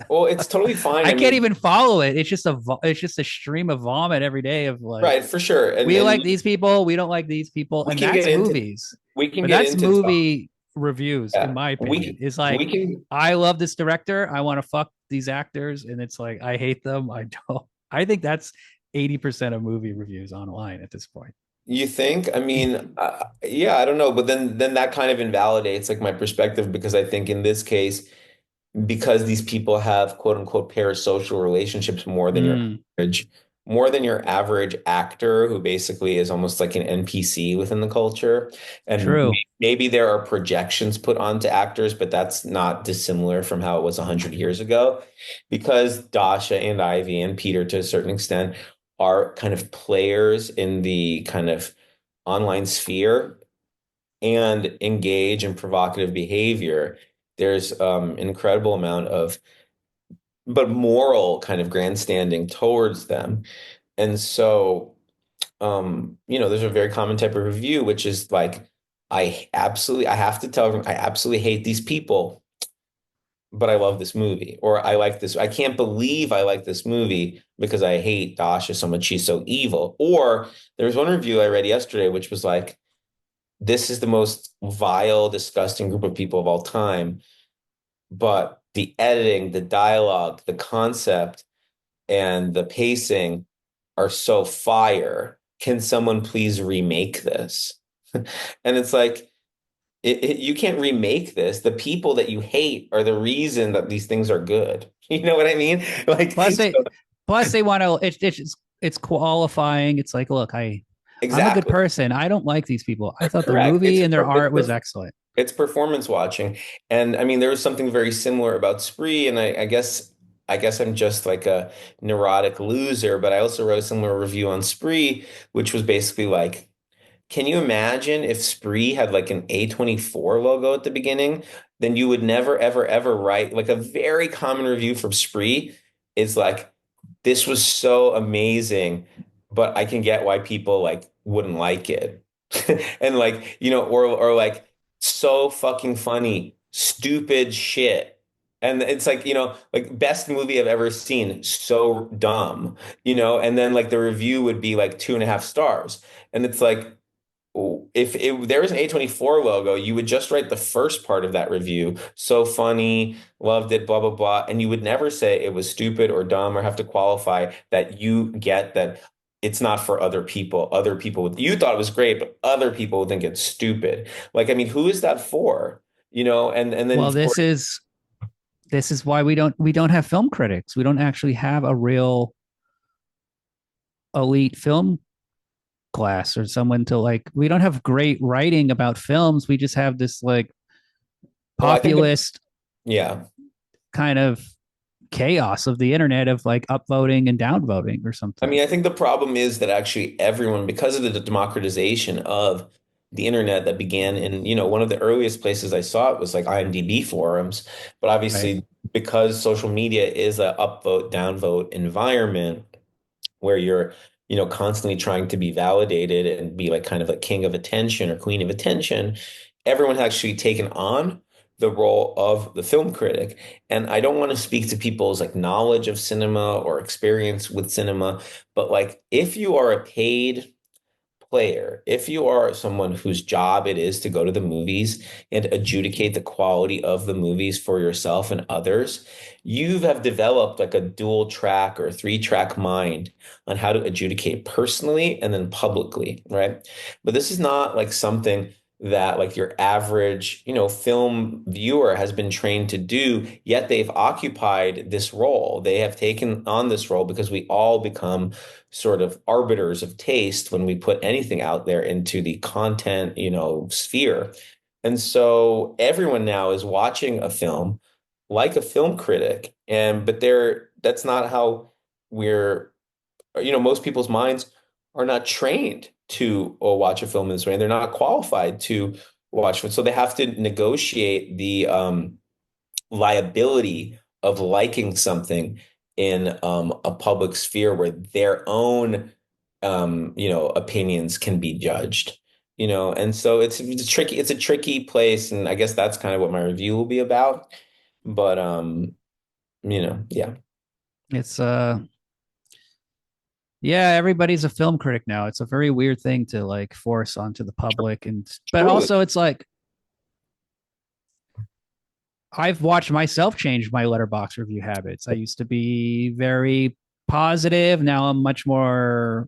S2: well, it's totally fine.
S1: I
S2: I
S1: can't
S2: mean,
S1: even follow it. It's just a stream of vomit every day of like,
S2: right, for sure.
S1: we like these people, we don't like these people,
S2: we
S1: and
S2: can
S1: that's
S2: get into
S1: movies.
S2: we can
S1: But
S2: get
S1: that's
S2: into some,
S1: movie reviews, in
S2: yeah,
S1: my opinion. Is like,
S2: we can
S1: I love this director. I want to fuck these actors, and it's like I hate them. I don't. I think that's 80% of movie reviews online at this point.
S2: You think? I mean, yeah, I don't know, but then that kind of invalidates like my perspective because I think in this case, because these people have quote unquote parasocial relationships
S1: Mm,
S2: average, more than your average actor who basically is almost like an NPC within the culture. And
S1: true.
S2: maybe there are projections put onto actors, but that's not dissimilar from how it was 100 years ago. Because Dasha and Ivy and Peter, to a certain extent, are kind of players in the kind of online sphere and engage in provocative behavior, there's an incredible amount of but moral kind of grandstanding towards them. And so there's a very common type of review, which is like, I have to tell them I absolutely hate these people, but I love this movie. Or I like this. I can't believe I like this movie because I hate Dasha so much. She's so evil. Or there was one review I read yesterday, which was like, this is the most vile, disgusting group of people of all time. But the editing, the dialogue, the concept, and the pacing are so fire. Can someone please remake this? And it's like, you can't remake this. The people that you hate are the reason that these things are good. You know what I mean? Like,
S1: Plus
S2: so,
S1: they want to. It's qualifying. It's like, look, I'm a good
S2: exactly.
S1: person. I don't like these people. I thought their
S2: Correct.
S1: movie and their art was excellent.
S2: It's performance watching. And I mean, there was something very similar about Spree, and I guess I'm just like a neurotic loser, but I also wrote a similar review on Spree, which was basically like, can you imagine if Spree had like an A24 logo at the beginning? Then you would never, ever, ever write like a very common review from Spree is like, this was so amazing, but I can get why people like wouldn't like it. And like, or like so fucking funny, stupid shit. And it's like, like best movie I've ever seen, so dumb, and then like the review would be like 2.5 stars. And it's like, if there was an A24 logo, you would just write the first part of that review. So funny, loved it, blah, blah, blah. And you would never say it was stupid or dumb or have to qualify that you get that it's not for other people. Other people, you thought it was great, but other people would think it's stupid. Like, I mean, who is that for? And then
S1: Well,
S2: of course,
S1: this is why we don't have film critics. We don't actually have a real elite film class or someone to like. We don't have great writing about films. We just have this like
S2: well, I think,
S1: populist
S2: yeah.
S1: kind of chaos of the internet of like upvoting and downvoting or
S2: I
S1: something.
S2: mean, I think the problem is that actually everyone, because of the democratization of the internet that began in, one of the earliest places I saw it was like IMDb forums. But
S1: Right.
S2: obviously, because social media is a upvote, downvote environment where you're constantly trying to be validated and be like kind of like king of attention or queen of attention, everyone has actually taken on the role of the film critic. And I don't want to speak to people's like knowledge of cinema or experience with cinema, but like if you are a paid player, if you are someone whose job it is to go to the movies and adjudicate the quality of the movies for yourself and others, you have developed like a dual track or three-track mind on how to adjudicate personally and then publicly, right? But this is not like something that like your average, film viewer has been trained to do, yet they've occupied this role. They have taken on this role because we all become sort of arbiters of taste when we put anything out there into the content, sphere. And so everyone now is watching a film like a film critic. But that's not how most people's minds are not trained to watch a film in this way. And they're not qualified to watch it. So they have to negotiate the liability of liking something in a public sphere where their own opinions can be judged. And so it's a tricky place, and I guess that's kind of what my review will be about. But yeah.
S1: It's yeah, everybody's a film critic now. It's a very weird thing to like force onto the public, but also it's like I've watched myself change my letterbox review habits. I used to be very positive. Now I'm much more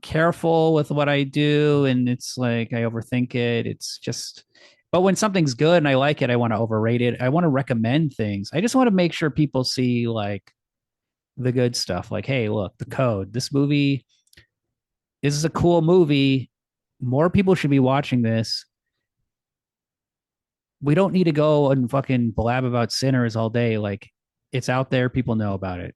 S1: careful with what I do. And it's like I overthink it. It's just, but when something's good and I like it, I want to overrate it. I want to recommend things. I just want to make sure people see like the good stuff. Like, hey, look, The Code. This is a cool movie. More people should be watching this. We don't need to go and fucking blab about Sinners all day. Like, it's out there. People know about it.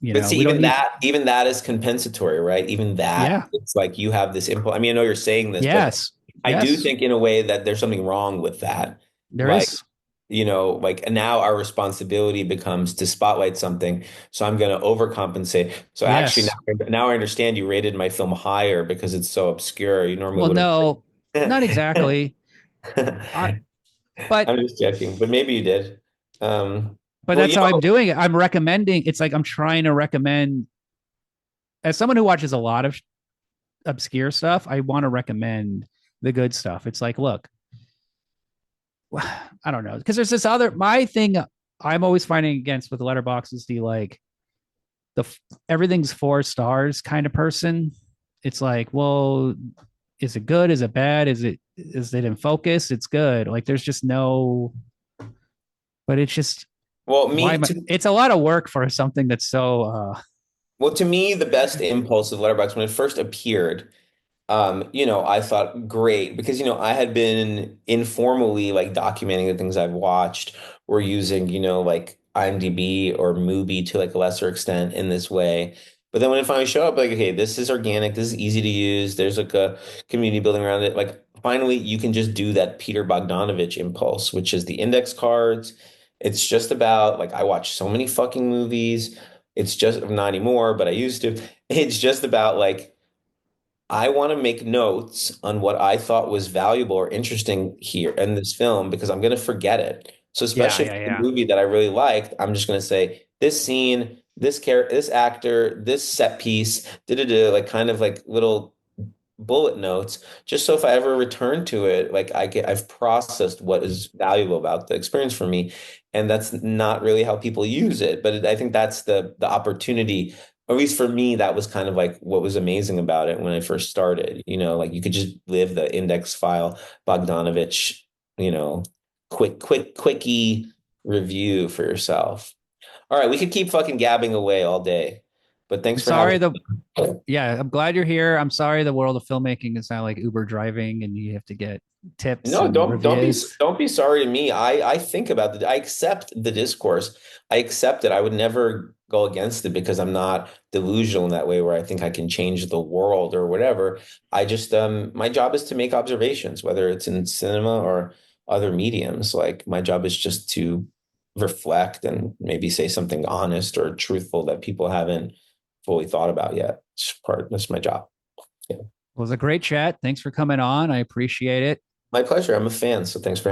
S2: But see, even that is compensatory, right? Even that,
S1: yeah.
S2: It's like you have this impulse. I mean, I know you're saying this,
S1: yes,
S2: but I do think in a way that there's something wrong with that.
S1: There is.
S2: Like now our responsibility becomes to spotlight something. So I'm going to overcompensate. So actually now I understand you rated my film higher because it's so obscure. You normally
S1: Well, no, not exactly. But
S2: I'm just joking, but maybe you did.
S1: But that's how I'm doing it. I'm recommending. It's like I'm trying to recommend. As someone who watches a lot of obscure stuff, I want to recommend the good stuff. It's like, look, I don't know, because there's this my thing I'm always fighting against with Letterboxd is the everything's 4 stars kind of person. It's like, well, is it good? Is it bad? Is it in focus? It's good. Like there's just no, but it's just,
S2: well,
S1: it's a lot of work for something that's so,
S2: well, to me, the best impulse of Letterboxd when it first appeared, I thought great because, I had been informally like documenting the things I've watched or using, like IMDb or Mubi to like a lesser extent in this way. But then when it finally showed up, like, okay, this is organic, this is easy to use, there's like a community building around it. Like finally, you can just do that Peter Bogdanovich impulse, which is the index cards. It's just about like I watch so many fucking movies. It's just not anymore, but I used to. It's just about like I want to make notes on what I thought was valuable or interesting here in this film because I'm going to forget it. So especially if it's a movie that I really liked, I'm just going to say this scene, this character, this actor, this set piece, like kind of like little bullet notes, just so if I ever return to it, like I've processed what is valuable about the experience for me. And that's not really how people use it. But I think that's the opportunity, at least for me, that was kind of like what was amazing about it when I first started, like you could just live the index file, Bogdanovich, quickie review for yourself. All right. We could keep fucking gabbing away all day, but thanks for having me.
S1: Yeah, I'm glad you're here. I'm sorry the world of filmmaking is now like Uber driving and you have to get tips.
S2: No, don't be sorry to me. I think about it. I accept the discourse. I accept it. I would never go against it because I'm not delusional in that way where I think I can change the world or whatever. I just my job is to make observations, whether it's in cinema or other mediums. Like my job is just to reflect and maybe say something honest or truthful that people haven't fully thought about yet. That's my job. Yeah.
S1: It was a great chat. Thanks for coming on. I appreciate it.
S2: My pleasure. I'm a fan. So thanks for having me.